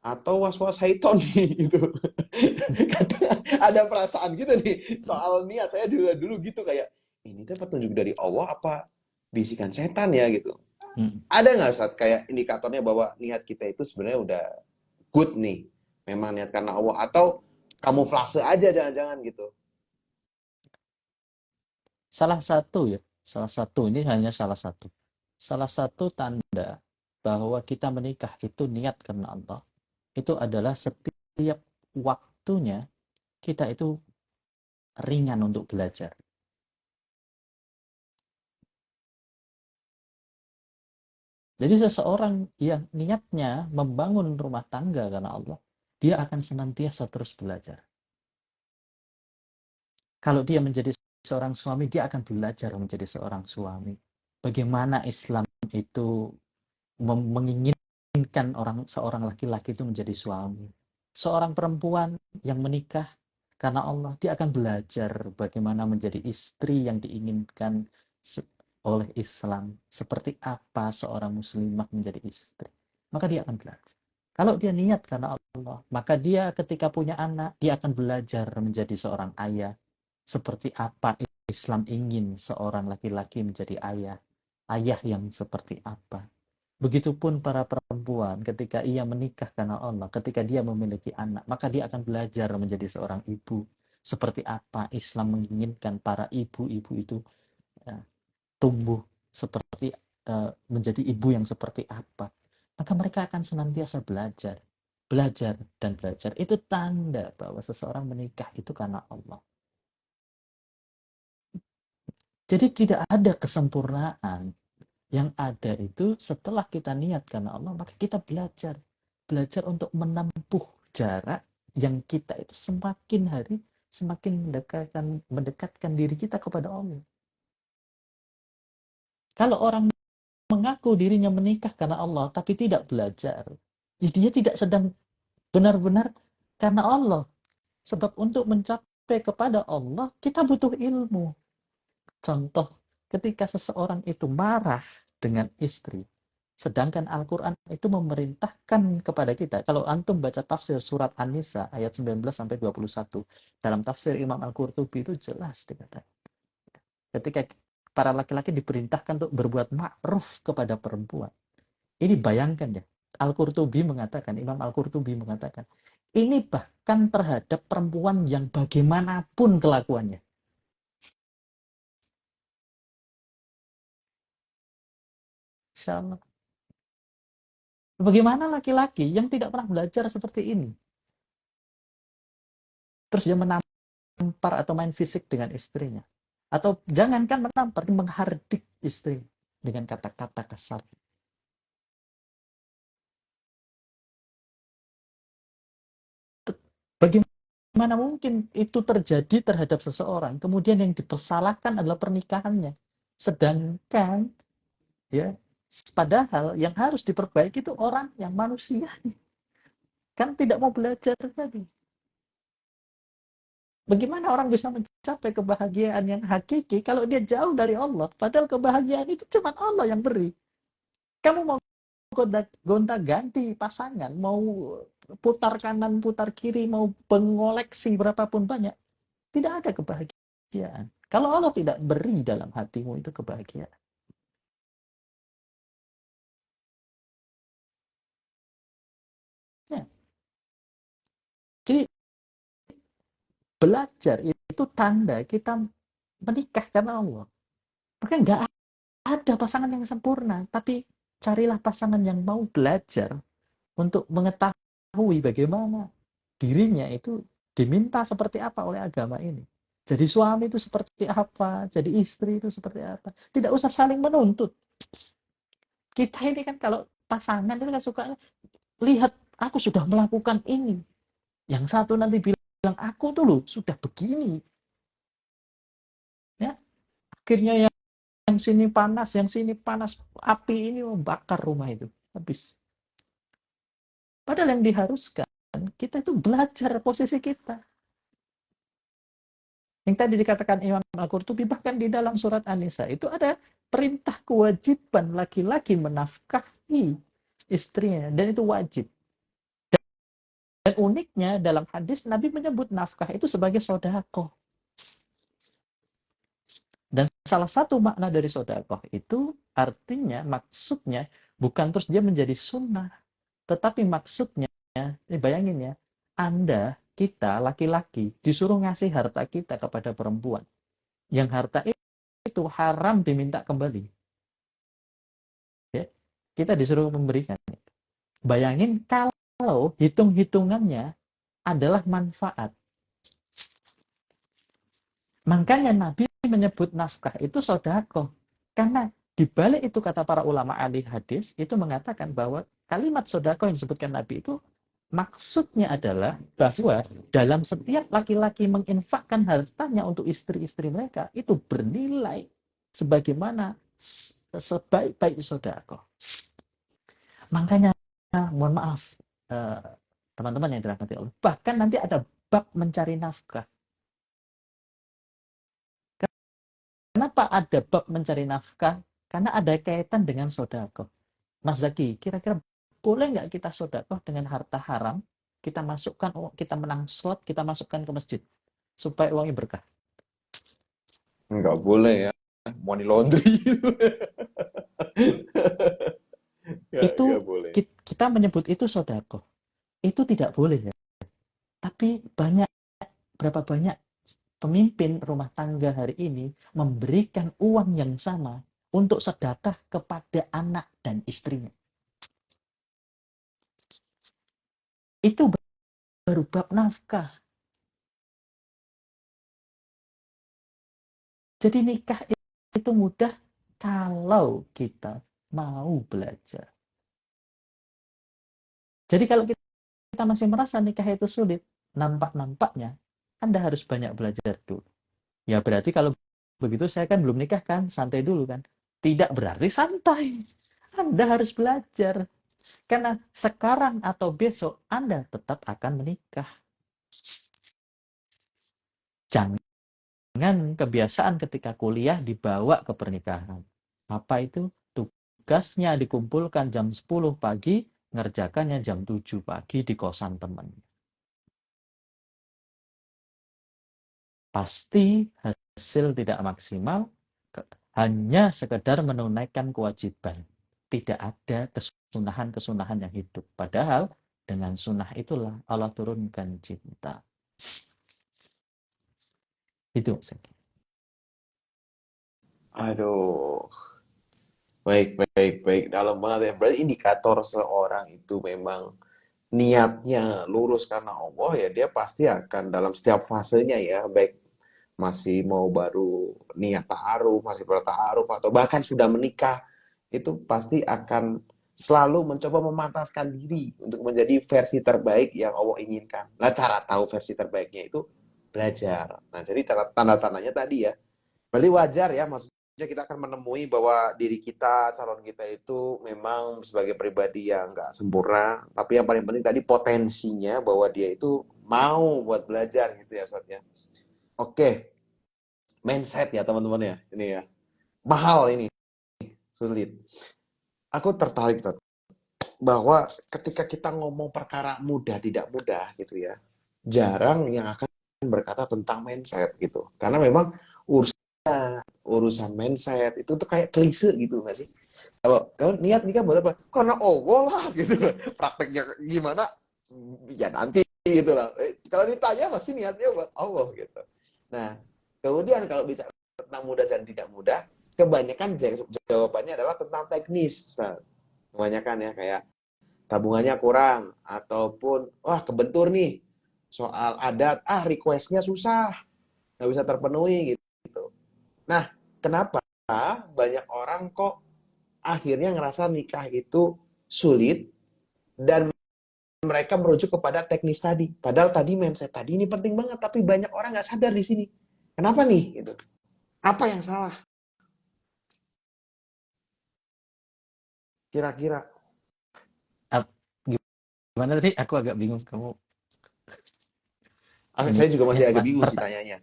atau was-was syaiton nih gitu. Kadang ada perasaan gitu nih soal niat. Saya dulu gitu kayak ini tuh petunjuk dari Allah apa bisikan setan ya gitu. Hmm. Ada nggak Ustaz kayak indikatornya bahwa niat kita itu sebenarnya udah good nih. Memang niat karena Allah atau kamuflase aja jangan-jangan gitu. Salah satu ya, salah satu ini hanya salah satu. Salah satu tanda bahwa kita menikah itu niat karena Allah, itu adalah setiap waktunya kita itu ringan untuk belajar. Jadi seseorang yang niatnya membangun rumah tangga karena Allah, dia akan senantiasa terus belajar. Kalau dia menjadi seorang suami, dia akan belajar menjadi seorang suami. Bagaimana Islam itu menginginkan seorang laki-laki itu menjadi suami. Seorang perempuan yang menikah karena Allah, dia akan belajar bagaimana menjadi istri yang diinginkan oleh Islam. Seperti apa seorang muslimah menjadi istri. Maka dia akan belajar. Kalau dia niat karena Allah, maka dia ketika punya anak, dia akan belajar menjadi seorang ayah. Seperti apa Islam ingin seorang laki-laki menjadi ayah. Ayah yang seperti apa. Begitupun para perempuan ketika ia menikah karena Allah, ketika dia memiliki anak, maka dia akan belajar menjadi seorang ibu. Seperti apa Islam menginginkan para ibu-ibu itu ya, tumbuh seperti menjadi ibu yang seperti apa. Maka mereka akan senantiasa belajar, belajar dan belajar. Itu tanda bahwa seseorang menikah itu karena Allah. Jadi tidak ada kesempurnaan. Yang ada itu setelah kita niat karena Allah, maka kita belajar. Belajar untuk menempuh jarak yang kita itu semakin hari semakin mendekatkan diri kita kepada Allah. Kalau orang mengaku dirinya menikah karena Allah tapi tidak belajar, ya dia tidak sedang benar-benar karena Allah. Sebab untuk mencapai kepada Allah kita butuh ilmu. Contoh, ketika seseorang itu marah dengan istri, sedangkan Al-Quran itu memerintahkan kepada kita. Kalau antum baca tafsir surat An-Nisa ayat 19-21, dalam tafsir Imam Al-Qurtubi itu jelas dikatakan. Ketika para laki-laki diperintahkan untuk berbuat ma'ruf kepada perempuan. Ini bayangkan ya, Al-Qurtubi mengatakan, Imam Al-Qurtubi mengatakan, ini bahkan terhadap perempuan yang bagaimanapun kelakuannya. Insya Allah. Bagaimana laki-laki yang tidak pernah belajar seperti ini? Terus dia menampar atau main fisik dengan istrinya. Atau jangankan menampar, menghardik istri dengan kata-kata kasar. Bagaimana mungkin itu terjadi terhadap seseorang, kemudian yang dipersalahkan adalah pernikahannya. Sedangkan, ya, padahal yang harus diperbaiki itu orang yang manusia. Kan tidak mau belajar tadi. Bagaimana orang bisa mencapai kebahagiaan yang hakiki kalau dia jauh dari Allah? Padahal kebahagiaan itu cuma Allah yang beri. Kamu mau gonta-ganti pasangan, mau putar kanan, putar kiri, mau mengoleksi berapapun banyak, tidak ada kebahagiaan. Kalau Allah tidak beri dalam hatimu itu kebahagiaan. Ya. Jadi belajar itu tanda kita menikah karena Allah. Maka nggak ada pasangan yang sempurna, tapi carilah pasangan yang mau belajar untuk mengetahui bagaimana dirinya itu diminta seperti apa oleh agama ini. Jadi suami itu seperti apa, jadi istri itu seperti apa. Tidak usah saling menuntut. Kita ini kan kalau pasangan itu kan suka lihat aku sudah melakukan ini. Yang satu nanti bilang aku tuh loh sudah begini. Ya, akhirnya yang sini panas, api ini membakar rumah itu. Habis. Padahal yang diharuskan kita itu belajar posisi kita. Yang tadi dikatakan Imam Al-Qurtubi, bahkan di dalam surat An-Nisa itu ada perintah kewajiban laki-laki menafkahi istrinya, dan itu wajib. Dan uniknya dalam hadis Nabi menyebut nafkah itu sebagai sodakoh. Dan salah satu makna dari sodakoh itu artinya, maksudnya bukan terus dia menjadi sunnah, tetapi maksudnya, bayangin ya, Anda, kita laki-laki disuruh ngasih harta kita kepada perempuan. Yang harta itu haram diminta kembali. Ya, kita disuruh memberikan. Bayangin kalau hitung-hitungannya adalah manfaat. Makanya Nabi menyebut nafkah itu sodakoh. Karena dibalik itu kata para ulama ahli hadis itu mengatakan bahwa kalimat sodakoh yang disebutkan Nabi itu maksudnya adalah bahwa dalam setiap laki-laki menginfakkan hartanya untuk istri-istri mereka itu bernilai sebagaimana sebaik-baik sodakoh. Makanya mohon maaf teman-teman yang dirahmati Allah. Bahkan nanti ada bab mencari nafkah. Kenapa ada bab mencari nafkah? Karena ada kaitan dengan sodako. Mas Zaki, kira-kira boleh nggak kita sodakoh dengan harta haram? Kita masukkan, kita menang slot, kita masukkan ke masjid supaya uangnya berkah. Nggak boleh ya, money laundry. Nggak Itu boleh. kita menyebut itu sodako. Itu tidak boleh ya. Tapi berapa banyak pemimpin rumah tangga hari ini memberikan uang yang sama untuk sedekah kepada anak dan istrinya. Itu baru bab nafkah. Jadi nikah itu mudah kalau kita mau belajar. Jadi kalau kita masih merasa nikah itu sulit, nampak-nampaknya Anda harus banyak belajar dulu. Ya berarti kalau begitu saya kan belum nikah kan, santai dulu kan. Tidak berarti santai. Anda harus belajar. Karena sekarang atau besok Anda tetap akan menikah. Jangan kebiasaan ketika kuliah dibawa ke pernikahan. Apa itu? Tugasnya dikumpulkan jam 10 pagi, ngerjakannya jam 7 pagi di kosan teman. Pasti hasil tidak maksimal, hanya sekedar menunaikan kewajiban. Tidak ada kesunahan-kesunahan yang hidup. Padahal dengan sunnah itulah Allah turunkan cinta. Itu maksudnya. Aduh, baik, baik, baik. Dalam banget ya. Berarti indikator seorang itu memang niatnya lurus karena Allah ya dia pasti akan dalam setiap fasenya ya, baik masih mau baru niat ta'aruf, masih berta'aruf atau bahkan sudah menikah, itu pasti akan selalu mencoba memantaskan diri untuk menjadi versi terbaik yang Allah inginkan. Nah, cara tahu versi terbaiknya itu belajar. Nah, jadi tanda-tandanya tadi ya. Berarti wajar ya, maksudnya kita akan menemui bahwa diri kita, calon kita itu memang sebagai pribadi yang nggak sempurna, tapi yang paling penting tadi potensinya bahwa dia itu mau buat belajar gitu ya, Ustaz ya. Oke, mindset ya teman-teman ya, ini ya. Mahal ini, sulit. Aku tertarik Ustaz, bahwa ketika kita ngomong perkara mudah tidak mudah gitu ya, jarang yang akan berkata tentang mindset gitu. Karena memang urusan mindset itu tuh kayak klise gitu nggak sih? Kalau niat nikah buat apa? Karena Allah lah gitu. Prakteknya gimana? Ya nanti gitu lah. Kalau ditanya pasti niatnya buat Allah gitu. Nah, kemudian kalau bisa tentang mudah dan tidak mudah, kebanyakan jawabannya adalah tentang teknis, Ustaz. Kebanyakan ya kayak tabungannya kurang ataupun wah kebentur nih soal adat, requestnya susah, nggak bisa terpenuhi gitu. Nah, kenapa banyak orang kok akhirnya ngerasa nikah itu sulit dan mereka merujuk kepada teknis tadi. Padahal tadi mindset tadi ini penting banget, tapi banyak orang nggak sadar di sini. Kenapa nih? Gitu. Apa yang salah? Kira-kira. Gimana tadi? Aku agak bingung kamu Saya juga ininya. masih agak bingung sih tanyanya.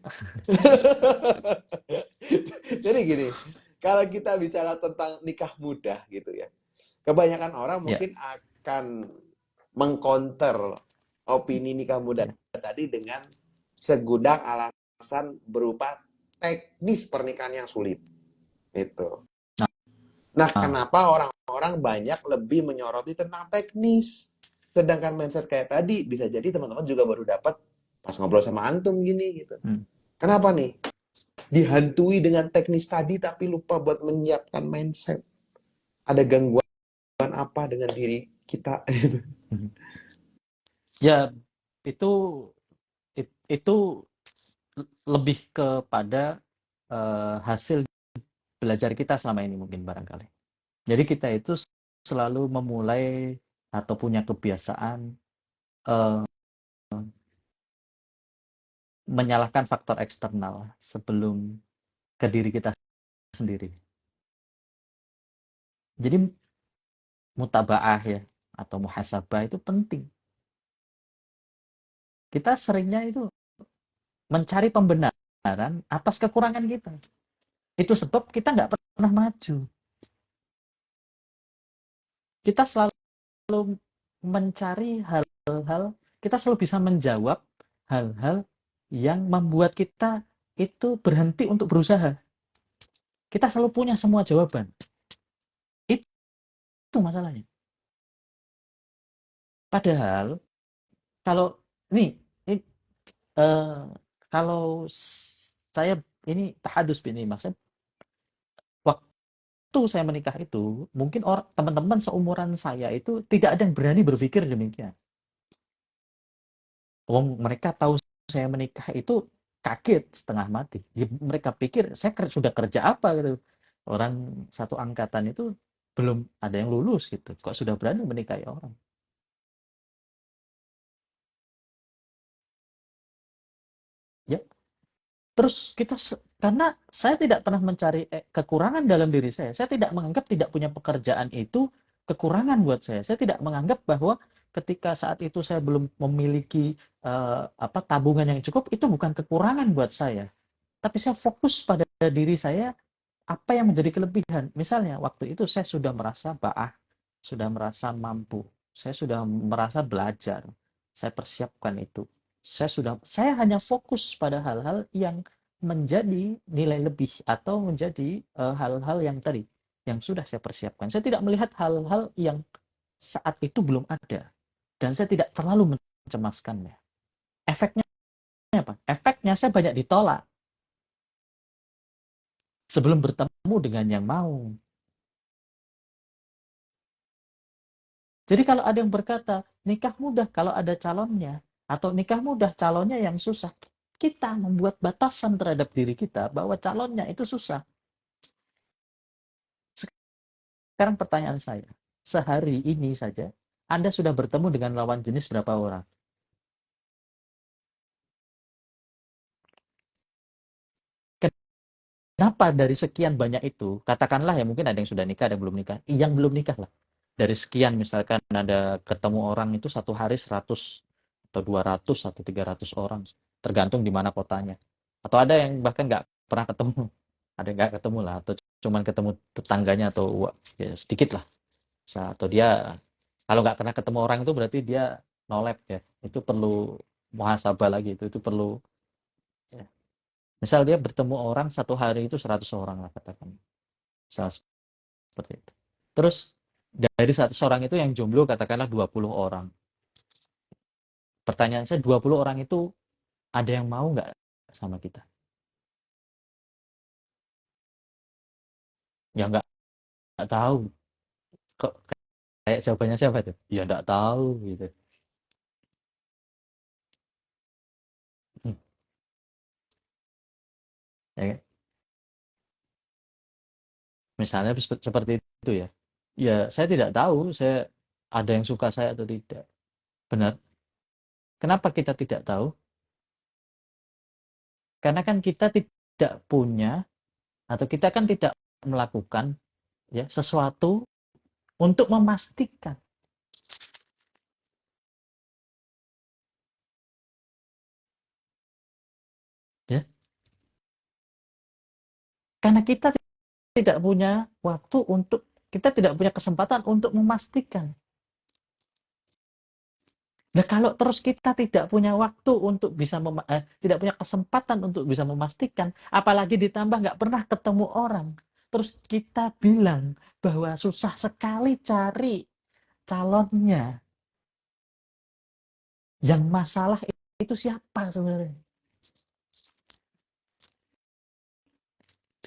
Jadi gini, kalau kita bicara tentang nikah mudah gitu ya, kebanyakan orang Ya, mungkin akan mengcounter opini nikah muda ya. tadi dengan segudang alasan berupa teknis pernikahan yang sulit. Itu. Nah, Nah, kenapa orang-orang banyak lebih menyoroti tentang teknis? Sedangkan mindset kayak tadi bisa jadi teman-teman juga baru dapat pas ngobrol sama antum gini gitu. hmm. Kenapa nih? Dihantui dengan teknis tadi tapi lupa buat menyiapkan mindset. Ada gangguan apa dengan diri kita gitu. Ya itu itu lebih kepada hasil belajar kita selama ini mungkin barangkali. Jadi kita itu selalu memulai atau punya kebiasaan eh, menyalahkan faktor eksternal sebelum ke diri kita sendiri. Jadi mutabaah ya atau muhasabah itu penting. Kita seringnya itu mencari pembenaran atas kekurangan kita. Itu sebab kita nggak pernah maju. Kita selalu mencari hal-hal, kita selalu bisa menjawab hal-hal yang membuat kita itu berhenti untuk berusaha. Kita selalu punya semua jawaban. Itu masalahnya. Padahal kalau nih, ini, eh, kalau saya ini tahadus ini maksudnya waktu saya menikah itu mungkin orang teman-teman seumuran saya itu tidak ada yang berani berpikir demikian. Mereka tahu saya menikah itu kaget setengah mati. Ya, mereka pikir saya sudah kerja apa gitu. Orang satu angkatan itu belum ada yang lulus gitu. Kok sudah berani menikahi orang? Ya, terus kita karena saya tidak pernah mencari kekurangan dalam diri saya. Saya tidak menganggap tidak punya pekerjaan itu kekurangan buat saya. Saya tidak menganggap bahwa ketika saat itu saya belum memiliki tabungan yang cukup itu bukan kekurangan buat saya. Tapi saya fokus pada diri saya apa yang menjadi kelebihan. Misalnya waktu itu saya sudah merasa sudah merasa mampu, saya sudah merasa belajar, saya persiapkan itu. Saya hanya fokus pada hal-hal yang menjadi nilai lebih atau menjadi hal-hal yang tadi yang sudah saya persiapkan. Saya tidak melihat hal-hal yang saat itu belum ada dan saya tidak terlalu mencemaskannya. Efeknya apa? Efeknya saya banyak ditolak sebelum bertemu dengan yang mau. Jadi kalau ada yang berkata, nikah mudah kalau ada calonnya, atau nikah mudah calonnya yang susah, kita membuat batasan terhadap diri kita bahwa calonnya itu susah. Sekarang pertanyaan saya, sehari ini saja, Anda sudah bertemu dengan lawan jenis berapa orang? Kenapa dari sekian banyak itu, katakanlah ya mungkin ada yang sudah nikah, ada yang belum nikah, yang belum nikah lah. Dari sekian misalkan ada ketemu orang itu satu hari 100 atau 200 atau 300 orang, tergantung di mana kotanya. Atau ada yang bahkan nggak pernah ketemu, ada yang nggak ketemu lah, atau cuman ketemu tetangganya atau ya, sedikit lah. Atau dia kalau nggak pernah ketemu orang itu berarti dia nolep ya. Itu perlu muhasabah lagi itu perlu ya. Misal dia bertemu orang satu hari itu 100 orang lah katakan. Misal seperti itu. Terus dari 100 orang itu yang jomblo katakanlah 20 orang. Pertanyaan saya 20 orang itu ada yang mau nggak sama kita? Ya nggak tahu. Kok kayak jawabannya siapa tuh? Ya nggak tahu gitu. Hmm, ya kan? Misalnya seperti itu ya. Ya saya tidak tahu saya ada yang suka saya atau tidak. Benar. Kenapa kita tidak tahu? Karena kan kita tidak punya atau kita kan tidak melakukan ya sesuatu untuk memastikan ya. Karena kita tidak punya waktu untuk kita tidak punya kesempatan untuk memastikan. Nah, kalau terus kita tidak punya waktu untuk bisa tidak punya kesempatan untuk bisa memastikan, apalagi ditambah nggak pernah ketemu orang, terus kita bilang bahwa susah sekali cari calonnya, yang masalah itu siapa sebenarnya?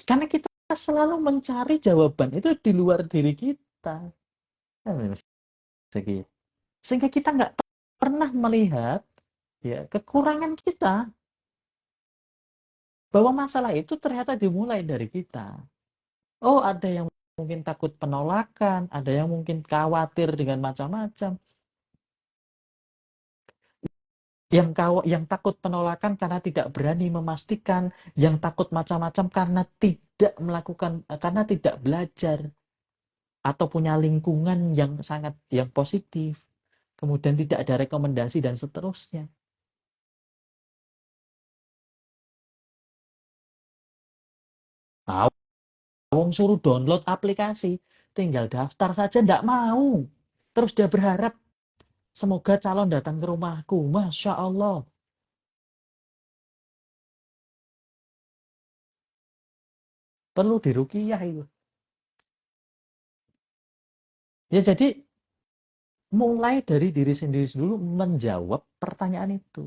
Karena kita selalu mencari jawaban itu di luar diri kita. Sehingga kita nggak pernah melihat ya kekurangan kita, bahwa masalah itu ternyata dimulai dari kita. Oh, ada yang mungkin takut penolakan, ada yang mungkin khawatir dengan macam-macam. Yang takut penolakan karena tidak berani memastikan, yang takut macam-macam karena tidak melakukan, karena tidak belajar. atau punya lingkungan yang sangat yang positif, kemudian tidak ada rekomendasi dan seterusnya. Nah, wong suruh download aplikasi, tinggal daftar saja ndak mau. Terus dia berharap semoga calon datang ke rumahku. Masya Allah. Perlu diruqyah itu. Ya jadi mulai dari diri sendiri dulu menjawab pertanyaan itu.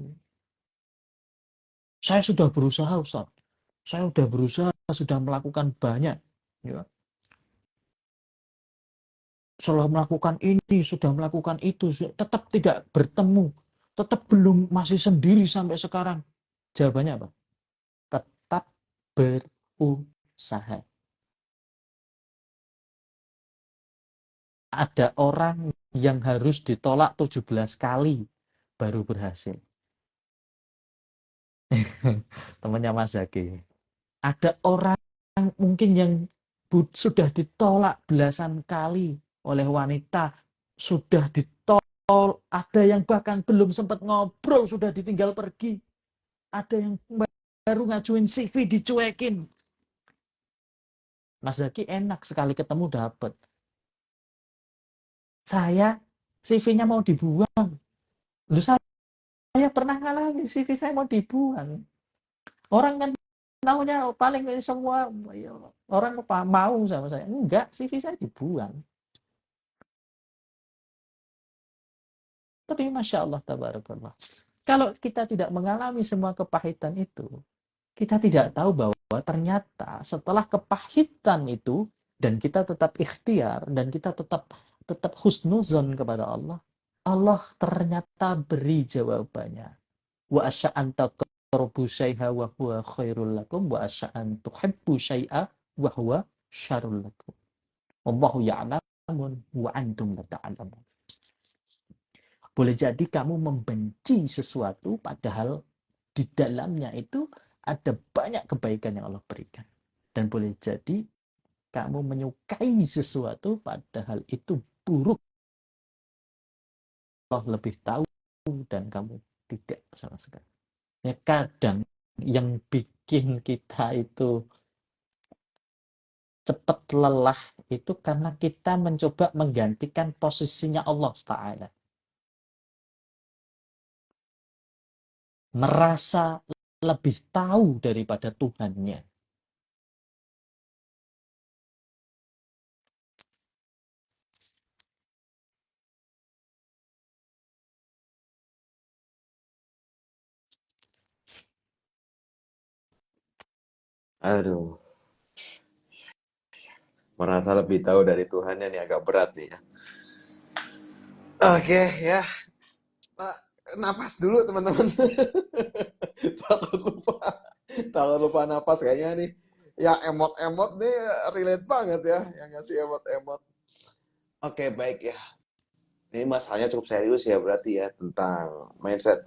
Saya sudah berusaha, Ustaz. Saya sudah berusaha, sudah melakukan banyak. Ya. Sudah melakukan ini, sudah melakukan itu, tetap tidak bertemu. Tetap belum, masih sendiri sampai sekarang. Jawabannya apa? Tetap berusaha. Ada orang yang harus ditolak 17 kali baru berhasil. Temannya Mas Zaki. Ada orang mungkin yang sudah ditolak belasan kali oleh wanita, sudah ditolak, ada yang bahkan belum sempat ngobrol sudah ditinggal pergi, ada yang baru ngajuin CV dicuekin. Mas Zaki enak sekali ketemu dapat. Saya CV-nya mau dibuang. Lu saya pernah ngalamin CV saya mau dibuang. Orang kan maunya paling semua ya, orang mau sama saya. Enggak, CV saya dibuang. Tapi Masya Allah, tabarakallah. Kalau kita tidak mengalami semua kepahitan itu, kita tidak tahu bahwa ternyata setelah kepahitan itu, dan kita tetap ikhtiar, dan kita tetap husnuzon kepada Allah, Allah ternyata beri jawabannya. Wa asya'an taqrabu syai'a wa huwa khairul lakum wa asya'an tuhibbu syai'a wa huwa syarrul lakum. Wallahu ya'lamun wa antum la ta'lamun. Boleh jadi kamu membenci sesuatu padahal di dalamnya itu ada banyak kebaikan yang Allah berikan. Dan boleh jadi kamu menyukai sesuatu padahal itu buruk. Allah lebih tahu dan kamu tidak sama sekali. Ya, kadang yang bikin kita itu cepat lelah itu karena kita mencoba menggantikan posisinya Allah Ta'ala. Merasa lebih tahu daripada Tuhannya. Aduh, merasa lebih tahu dari Tuhannya nih agak berat nih ya. Oke ya, nah, napas dulu teman-teman. Takut lupa, takut lupa napas kayaknya nih. Ya emot-emot nih relate banget ya, yang ngasih emot-emot. Oke baik ya. Ini masalahnya cukup serius ya berarti ya tentang mindset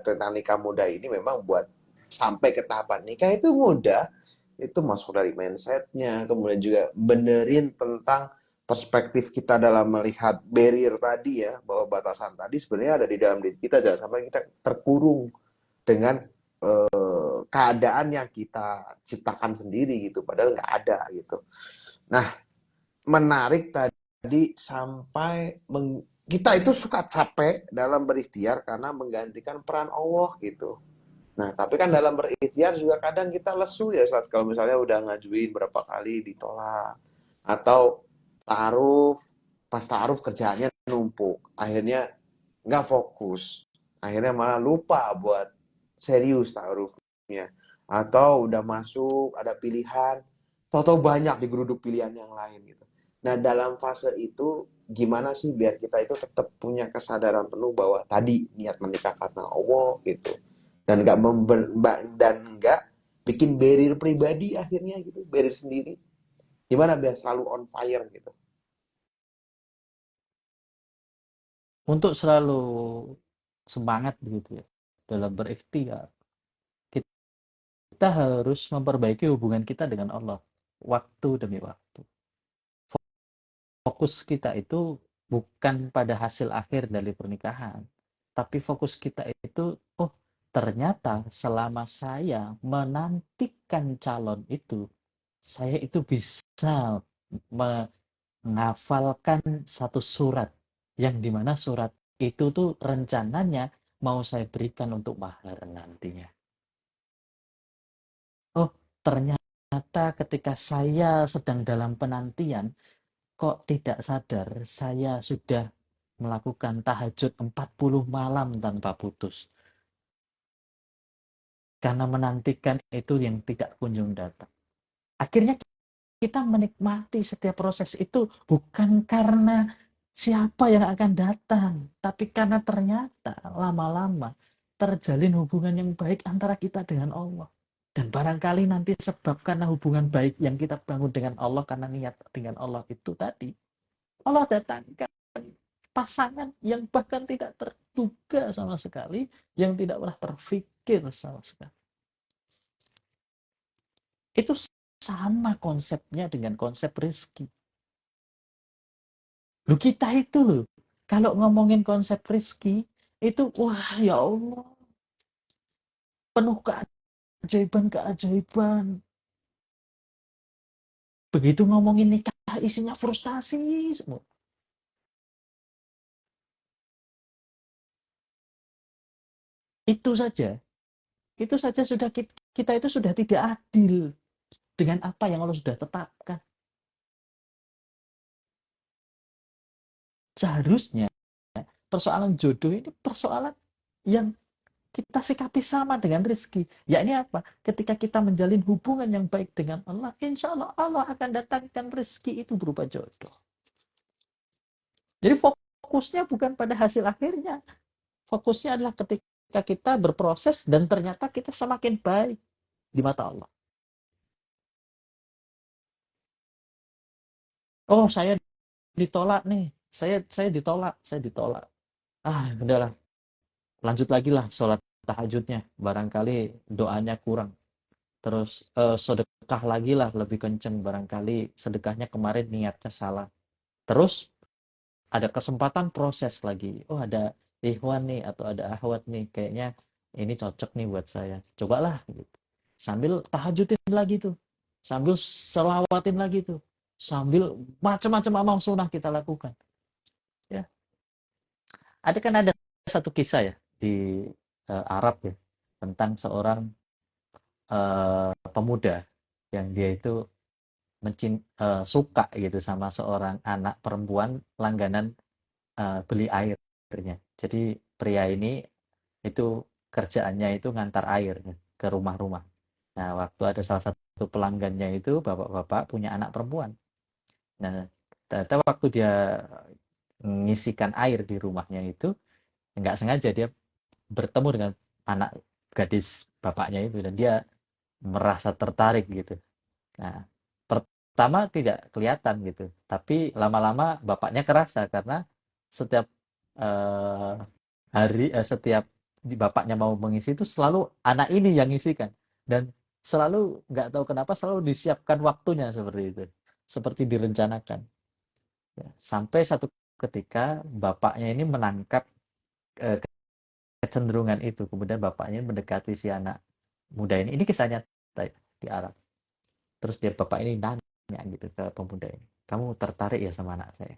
tentang nikah muda ini memang buat sampai ke tahapan nikah itu mudah itu masuk dari mindsetnya kemudian juga benerin tentang perspektif kita dalam melihat barrier tadi ya bahwa batasan tadi sebenarnya ada di dalam diri kita jangan sampai kita terkurung dengan keadaan yang kita ciptakan sendiri gitu padahal nggak ada gitu. Nah menarik tadi sampai kita itu suka capek dalam berikhtiar karena menggantikan peran Allah gitu. Nah, tapi kan dalam berikhtiar juga kadang kita lesu ya, saat kalau misalnya udah ngajuin berapa kali ditolak atau taaruf, pas taaruf kerjaannya numpuk, akhirnya nggak fokus, akhirnya malah lupa buat serius taarufnya, atau udah masuk ada pilihan, tahu-tahu banyak digeruduk pilihan yang lain gitu. Nah, dalam fase itu gimana sih biar kita itu tetap punya kesadaran penuh bahwa tadi niat menikah karena Allah gitu dan nggak bikin barrier pribadi akhirnya gitu barrier sendiri gimana biar selalu on fire gitu. Untuk selalu semangat begitu ya dalam berikhtiar, kita harus memperbaiki hubungan kita dengan Allah waktu demi waktu. fokus kita itu bukan pada hasil akhir dari pernikahan, tapi fokus kita itu, oh ternyata selama saya menantikan calon itu, saya itu bisa menghafalkan satu surat, yang dimana surat itu tuh rencananya mau saya berikan untuk mahar nantinya. Oh, ternyata ketika saya sedang dalam penantian, kok tidak sadar saya sudah melakukan tahajud 40 malam tanpa putus. Karena menantikan itu yang tidak kunjung datang. Akhirnya kita menikmati setiap proses itu bukan karena siapa yang akan datang, tapi karena ternyata lama-lama terjalin hubungan yang baik antara kita dengan Allah. Dan barangkali nanti sebab karena hubungan baik yang kita bangun dengan Allah, karena niat dengan Allah itu tadi, Allah datangkan pasangan yang bahkan tidak terduga sama sekali, yang tidak pernah terfikir sama sekali. Itu sama konsepnya dengan konsep rezeki. Loh kita itu loh, kalau ngomongin konsep rezeki, itu wah ya Allah, penuh keajaiban-keajaiban. Begitu ngomongin nikah, isinya frustasi semua. Itu saja, itu saja sudah kita itu sudah tidak adil dengan apa yang Allah sudah tetapkan. Seharusnya persoalan jodoh ini persoalan yang kita sikapi sama dengan rezeki. Yakni apa? Ketika kita menjalin hubungan yang baik dengan Allah, insya Allah Allah akan datangkan rezeki itu berupa jodoh. Jadi fokusnya bukan pada hasil akhirnya. Fokusnya adalah ketika kita berproses dan ternyata kita semakin baik di mata Allah. Oh, saya ditolak nih. Saya ditolak. Ah, udahlah. Lanjut lagi lah sholat tahajudnya. Barangkali doanya kurang. Terus sedekah lagi lah lebih kenceng, barangkali sedekahnya kemarin niatnya salah. Terus ada kesempatan proses lagi, oh ada ikhwan nih atau ada akhwat nih, kayaknya ini cocok nih buat saya, cobalah gitu. Sambil tahajudin lagi tuh, sambil selawatin lagi tuh, sambil macam-macam amal sunnah kita lakukan ya. Ada satu kisah ya di Arab ya, tentang seorang pemuda yang dia itu suka gitu sama seorang anak perempuan langganan beli airnya. Jadi pria ini itu kerjaannya itu ngantar air ke rumah-rumah. Nah, waktu ada salah satu pelanggannya itu bapak-bapak punya anak perempuan. Nah, ternyata waktu dia mengisikan air di rumahnya itu nggak sengaja dia bertemu dengan anak gadis bapaknya itu dan dia merasa tertarik gitu. Nah, pertama tidak kelihatan gitu, tapi lama-lama bapaknya kerasa karena setiap eh, setiap bapaknya mau mengisi itu selalu anak ini yang ngisikan dan selalu nggak tahu kenapa selalu disiapkan waktunya seperti itu, seperti direncanakan. Ya, sampai satu ketika bapaknya ini menangkap eh, kecenderungan itu, kemudian bapaknya mendekati si anak muda ini. Ini kisahnya di Arab. Terus dia bapak ini nanya gitu ke pemuda ini, kamu tertarik ya sama anak saya?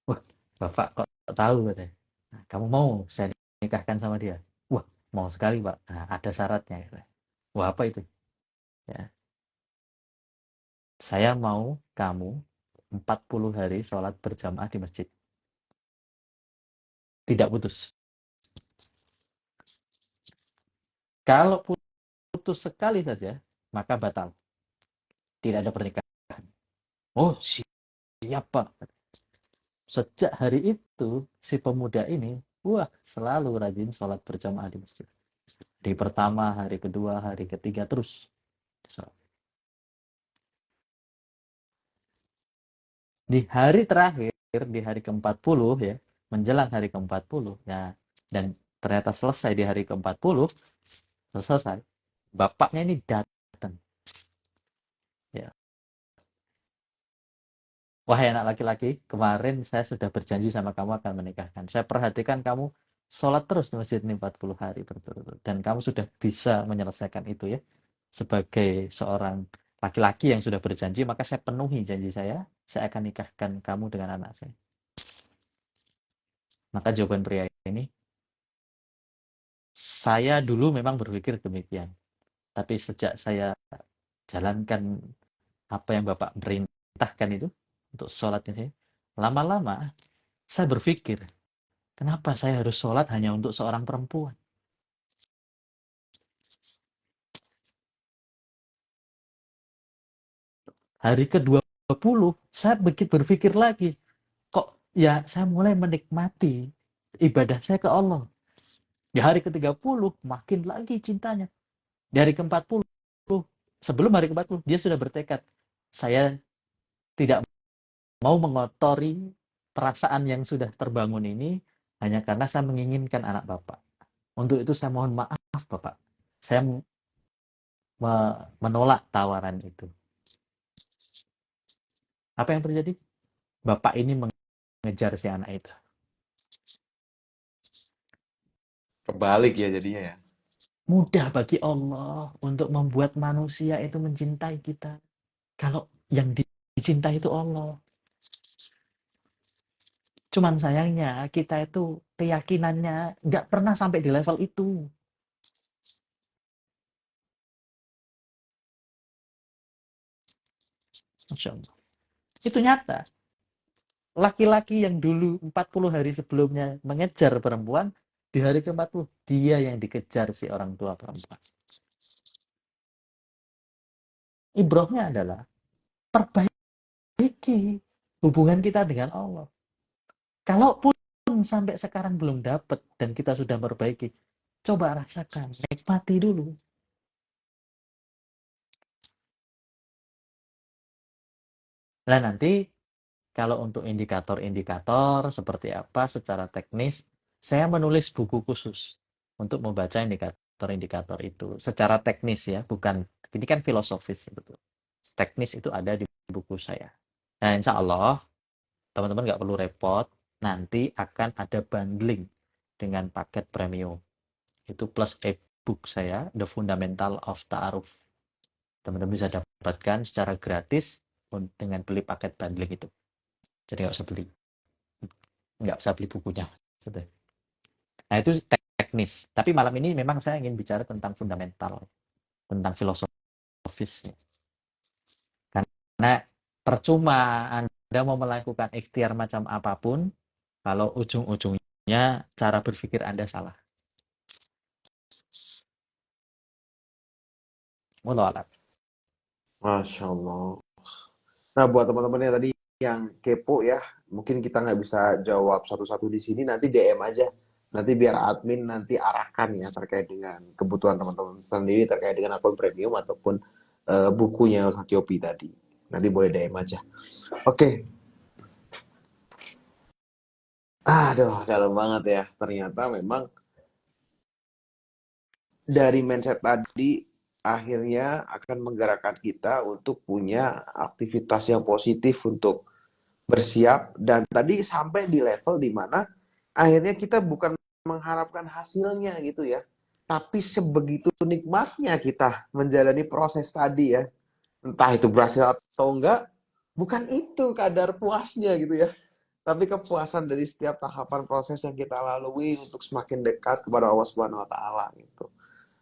Wah, bapak kok tahu katanya. Nah, kamu mau saya nikahkan sama dia? Wah, mau sekali pak. Nah, ada syaratnya katanya. Wah, apa itu? Ya, saya mau kamu 40 hari sholat berjamaah di masjid, tidak putus. Kalau putus sekali saja maka batal, tidak ada pernikahan. Oh siap pak. Sejak hari itu si pemuda ini wah selalu rajin sholat berjamaah di masjid. Hari pertama, hari kedua, hari ketiga terus. Di hari terakhir, di hari ke-40 ya, menjelang hari ke-40 ya, dan ternyata selesai di hari ke-40, selesai. Bapaknya ini datang ya. Wahai anak laki-laki, kemarin saya sudah berjanji sama kamu akan menikahkan. Saya perhatikan kamu sholat terus di masjid ini 40 hari berturut-turut. Dan kamu sudah bisa menyelesaikan itu ya. Sebagai seorang laki-laki yang sudah berjanji, maka saya penuhi janji saya akan nikahkan kamu dengan anak saya. Maka jawaban pria ini, saya dulu memang berpikir demikian. Tapi sejak saya jalankan apa yang Bapak perintahkan itu, untuk sholatnya saya, lama-lama saya berpikir, kenapa saya harus sholat hanya untuk seorang perempuan? Hari ke-20, saya berpikir lagi, kok ya saya mulai menikmati ibadah saya ke Allah. Di hari ke-30, makin lagi cintanya. Di hari ke-40, sebelum hari ke-40, dia sudah bertekad, saya tidak mau mengotori perasaan yang sudah terbangun ini hanya karena saya menginginkan anak Bapak. Untuk itu saya mohon maaf Bapak. Saya menolak tawaran itu. Apa yang terjadi? Bapak ini mengejar si anak itu. Kebalik ya jadinya ya. Mudah bagi Allah untuk membuat manusia itu mencintai kita. Kalau yang dicintai itu Allah. Cuman sayangnya kita itu keyakinannya nggak pernah sampai di level itu. Masya Allah. Itu nyata. Laki-laki yang dulu 40 hari sebelumnya mengejar perempuan, di hari ke-40 dia yang dikejar si orang tua perempuan. Ibrahnya adalah perbaiki hubungan kita dengan Allah. Kalaupun sampai sekarang belum dapat dan kita sudah memperbaiki, coba rasakan, nikmati dulu. Nah nanti kalau untuk indikator-indikator seperti apa secara teknis, saya menulis buku khusus untuk membaca indikator-indikator itu secara teknis ya, bukan ini kan filosofis sebetulnya. Teknis itu ada di buku saya. Nah, insya Allah teman-teman nggak perlu repot, nanti akan ada bundling dengan paket premium. Itu plus e-book saya, The Fundamental of Ta'aruf. Teman-teman bisa dapatkan secara gratis dengan beli paket bundling itu. Jadi nggak usah beli bukunya. Nah itu teknis. Tapi malam ini memang saya ingin bicara tentang fundamental, tentang filosofis. Karena percuma Anda mau melakukan ikhtiar macam apapun, kalau ujung-ujungnya cara berpikir Anda salah. Wallahu a'lam. Masya Allah. Nah, buat teman-teman yang tadi yang kepo ya, mungkin kita nggak bisa jawab satu-satu di sini, nanti DM aja. Nanti biar admin nanti arahkan ya terkait dengan kebutuhan teman-teman sendiri terkait dengan akun premium ataupun bukunya Ustadz Yopi tadi. Nanti boleh DM aja. Oke. Aduh, dalam banget ya. Ternyata memang dari mindset tadi akhirnya akan menggerakkan kita untuk punya aktivitas yang positif untuk bersiap dan tadi sampai di level dimana akhirnya kita bukan mengharapkan hasilnya gitu ya, tapi sebegitu nikmatnya kita menjalani proses tadi ya, entah itu berhasil atau enggak, bukan itu kadar puasnya gitu ya, tapi kepuasan dari setiap tahapan proses yang kita lalui untuk semakin dekat kepada Allah Subhanahu Wa Taala gitu.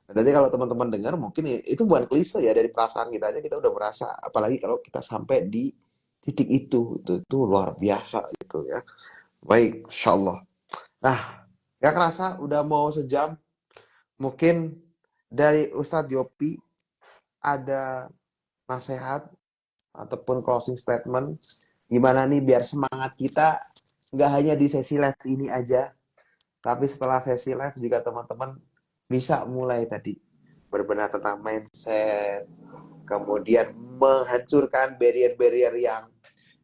Jadi kalau teman-teman dengar mungkin itu bukan klise ya, dari perasaan kita aja kita udah merasa, apalagi kalau kita sampai di titik itu luar biasa gitu ya. Baik, insya Allah. Nah, gak kerasa udah mau sejam. Mungkin dari Ustadz Yopi ada nasihat ataupun closing statement gimana nih biar semangat kita nggak hanya di sesi live ini aja, tapi setelah sesi live juga teman-teman bisa mulai tadi berbenah tentang mindset, kemudian menghancurkan barrier-barrier yang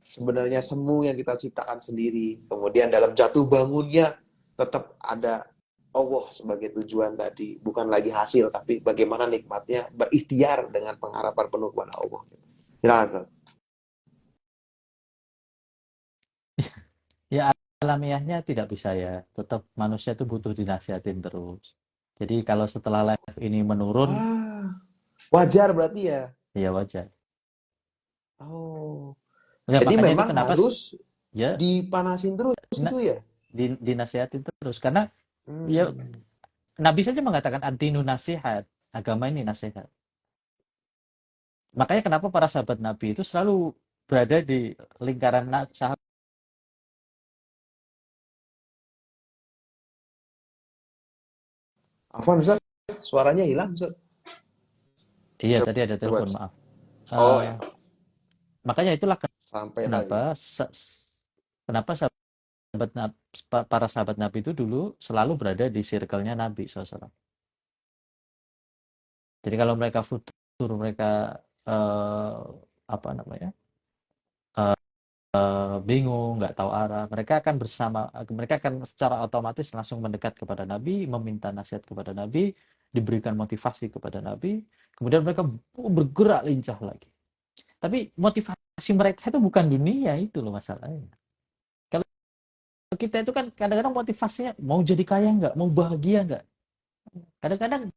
sebenarnya semu yang kita ciptakan sendiri. Kemudian dalam jatuh bangunnya tetap ada Allah sebagai tujuan tadi, bukan lagi hasil, tapi bagaimana nikmatnya berikhtiar dengan pengharapan penuh kepada Allah. Silakan. alamiahnya tidak bisa ya. Tetap manusia itu butuh dinasihatin terus. Jadi kalau setelah live ini menurun, Ah, wajar berarti ya. ya wajar. Oh, Ya jadi makanya itu memang kenapa harus ya dipanasin terus gitu ya. dinasihatin terus. Karena ya Hmm. Nabi saja mengatakan ad-dinu nasihat. Agama ini nasihat. Makanya kenapa para sahabat Nabi itu selalu berada di lingkaran sahabat. Afwan Ustaz, suaranya hilang Ustaz. Iya, Coba, tadi ada coba. telepon, maaf. Oh Eh, ya, makanya itulah sampai lagi. kenapa kenapa sahabat para sahabat Nabi itu dulu selalu berada di circle-nya Nabi SAW. Jadi kalau mereka futur, mereka apa namanya, bingung, nggak tahu arah, mereka akan secara otomatis langsung mendekat kepada Nabi, meminta nasihat kepada Nabi, diberikan motivasi kepada Nabi, kemudian mereka bergerak lincah lagi. Tapi motivasi mereka itu bukan dunia, itu loh masalahnya. Kalau kita itu kan kadang-kadang motivasinya mau jadi kaya nggak, mau bahagia nggak. Kadang-kadang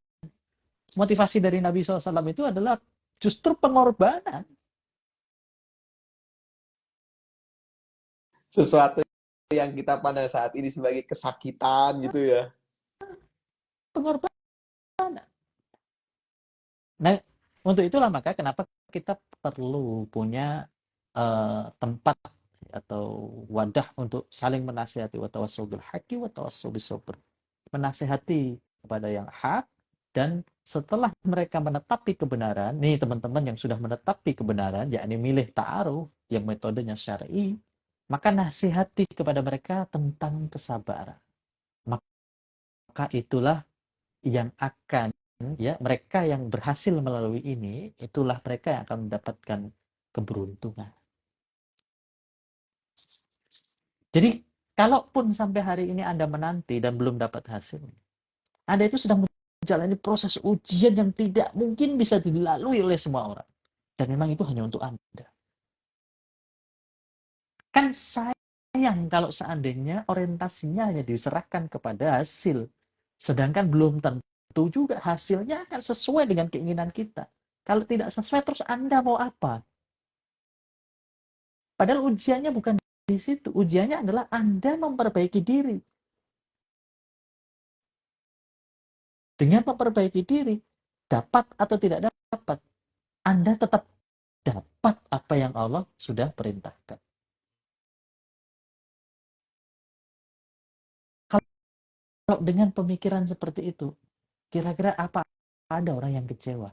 motivasi dari Nabi SAW itu adalah justru pengorbanan. Sesuatu yang kita pada saat ini sebagai kesakitan gitu ya. Pengorbanan. Nah, untuk itulah maka kenapa kita perlu punya tempat atau wadah untuk saling menasihati, wa tawassaw bil haqqi wa tawassaw bis sabr. Menasihati kepada yang hak, dan setelah mereka menetapi kebenaran, nih teman-teman yang sudah menetapi kebenaran, yakni milih ta'aruf yang metodenya syar'i, maka nasihati kepada mereka tentang kesabaran. Maka itulah yang akan, ya, mereka yang berhasil melalui ini, itulah mereka yang akan mendapatkan keberuntungan. Jadi kalaupun sampai hari ini Anda menanti dan belum dapat hasil, Anda itu sedang menjalani proses ujian yang tidak mungkin bisa dilalui oleh semua orang, dan memang itu hanya untuk Anda. Kan sayang kalau seandainya orientasinya hanya diserahkan kepada hasil, sedangkan belum tentu juga hasilnya akan sesuai dengan keinginan kita. Kalau tidak sesuai, terus Anda mau apa? Padahal ujiannya bukan di situ. Ujiannya adalah Anda memperbaiki diri. Dengan memperbaiki diri, dapat atau tidak dapat, Anda tetap dapat apa yang Allah sudah perintahkan. Kalau dengan pemikiran seperti itu, kira-kira apa ada orang yang kecewa?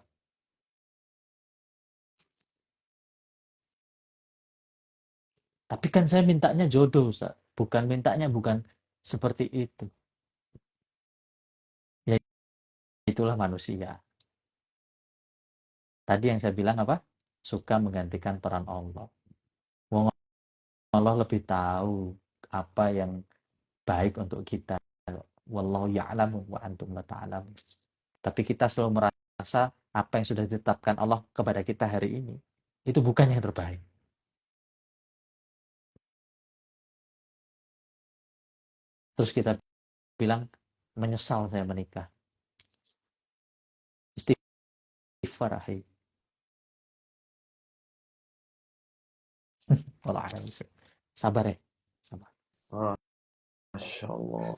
Tapi kan saya mintanya jodoh, Ustaz. Bukan mintanya, bukan seperti itu. Ya, itulah manusia. Tadi yang saya bilang apa? Suka menggantikan peran Allah. Allah lebih tahu apa yang baik untuk kita. Wallahu ya'lamu wa antum la ta'lamun. Tapi kita selalu merasa apa yang sudah ditetapkan Allah kepada kita hari ini itu bukan yang terbaik. Terus kita bilang, menyesal saya menikah. Istighfar, ahi. Wallah alam. Sabar ya. Sabar. Oh, Masya Allah.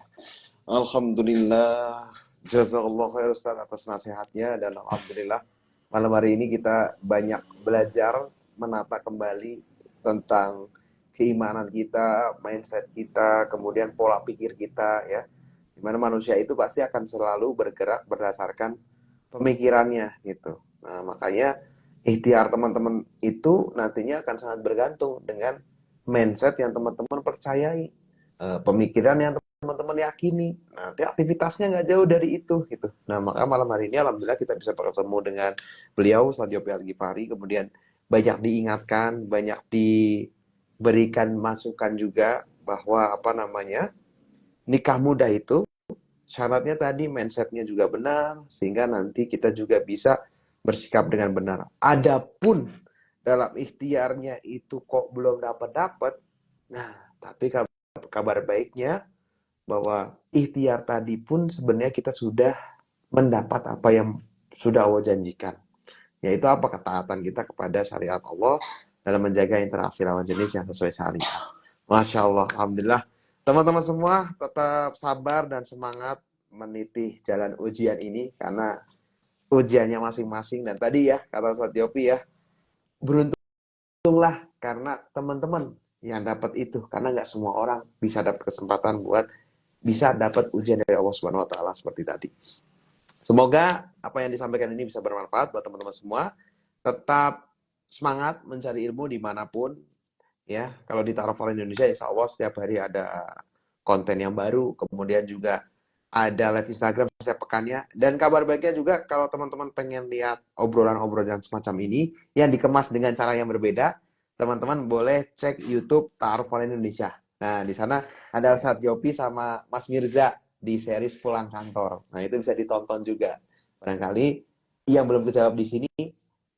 Alhamdulillah. Jazakallah khair Ustaz atas nasihatnya, dan alhamdulillah malam hari ini kita banyak belajar menata kembali tentang keimanan kita, mindset kita, kemudian pola pikir kita ya. Dimana manusia itu pasti akan selalu bergerak berdasarkan pemikirannya gitu. Nah, makanya ikhtiar teman-teman itu nantinya akan sangat bergantung dengan mindset yang teman-teman percayai, pemikiran yang teman-teman yakini. Nanti aktivitasnya nggak jauh dari itu gitu. Nah, maka malam hari ini alhamdulillah kita bisa bertemu dengan beliau Ustaz Jopi Al-Ghifari, kemudian banyak diingatkan, banyak diberikan masukan juga bahwa apa namanya, nikah muda itu syaratnya tadi mindsetnya juga benar, sehingga nanti kita juga bisa bersikap dengan benar. Adapun dalam ikhtiarnya itu kok belum dapat, nah tapi kabar baiknya bahwa ikhtiar tadi pun sebenarnya kita sudah mendapat apa yang sudah Allah janjikan. Yaitu apa? Ketaatan kita kepada syariat Allah dalam menjaga interaksi lawan jenis yang sesuai syariat. Masya Allah, Alhamdulillah. Teman-teman semua tetap sabar dan semangat meniti jalan ujian ini karena ujiannya masing-masing. Dan tadi ya, kata Ustadz Yopi ya, beruntunglah karena teman-teman yang dapat itu. Karena nggak semua orang bisa dapat kesempatan buat bisa dapat ujian dari Allah Subhanahu Wa Taala seperti tadi. Semoga apa yang disampaikan ini bisa bermanfaat buat teman-teman semua. Tetap semangat mencari ilmu dimanapun. Ya, kalau di Tarafal Indonesia, insya Allah setiap hari ada konten yang baru. Kemudian juga ada live Instagram setiap pekannya. Dan kabar baiknya juga kalau teman-teman pengen lihat obrolan-obrolan semacam ini yang dikemas dengan cara yang berbeda, teman-teman boleh cek YouTube Tarafal Indonesia. Nah, di sana ada Ustadz Yopi sama Mas Mirza di series Pulang Kantor. Nah, itu bisa ditonton juga. Barangkali yang belum kejawab di sini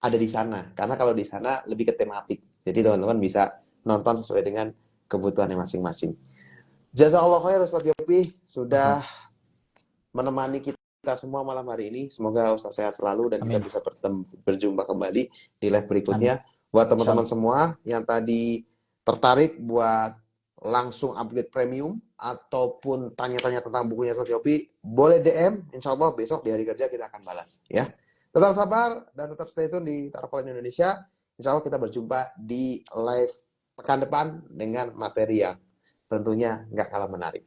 ada di sana. Karena kalau di sana lebih ke tematik. Jadi teman-teman bisa nonton sesuai dengan kebutuhannya masing-masing. Jazakallah khair Ustadz Yopi sudah menemani kita semua malam hari ini. Semoga Ustadz sehat selalu dan kita Amin. bisa berjumpa kembali di live Amin. berikutnya. Buat teman-teman Insyaallah. semua yang tadi tertarik buat langsung upgrade premium ataupun tanya-tanya tentang bukunya Ustadz Yopi, boleh DM. Insya Allah besok di hari kerja kita akan balas. Ya, tetap sabar dan tetap stay tune di Tarafal Indonesia. Insya Allah kita berjumpa di live pekan depan dengan materi yang tentunya nggak kalah menarik.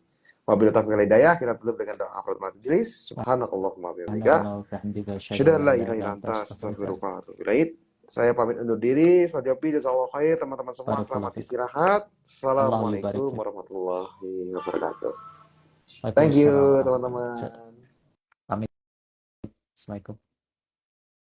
Wabillahi taufiq wal hidayah, kita tutup dengan doa kafaratul majelis. Subhanakallahumma wa bihamdika, Subhanakallahumma wa bihamdika asyhadu asyhadu an an la la ilaha ilaha illa illa anta anta astaghfiruka astaghfiruka wa atubu ilaik. Saya pamit undur diri. Ustadz Yopi, jazakallahu khair. Teman-teman semua selamat barakallahu fiik. istirahat. Allah yubarik Assalamualaikum fiik. warahmatullahi wabarakatuh. Thank Waalaikumsalam you warahmatullahi wabarakatuh. teman-teman. Pamit. Assalamualaikum.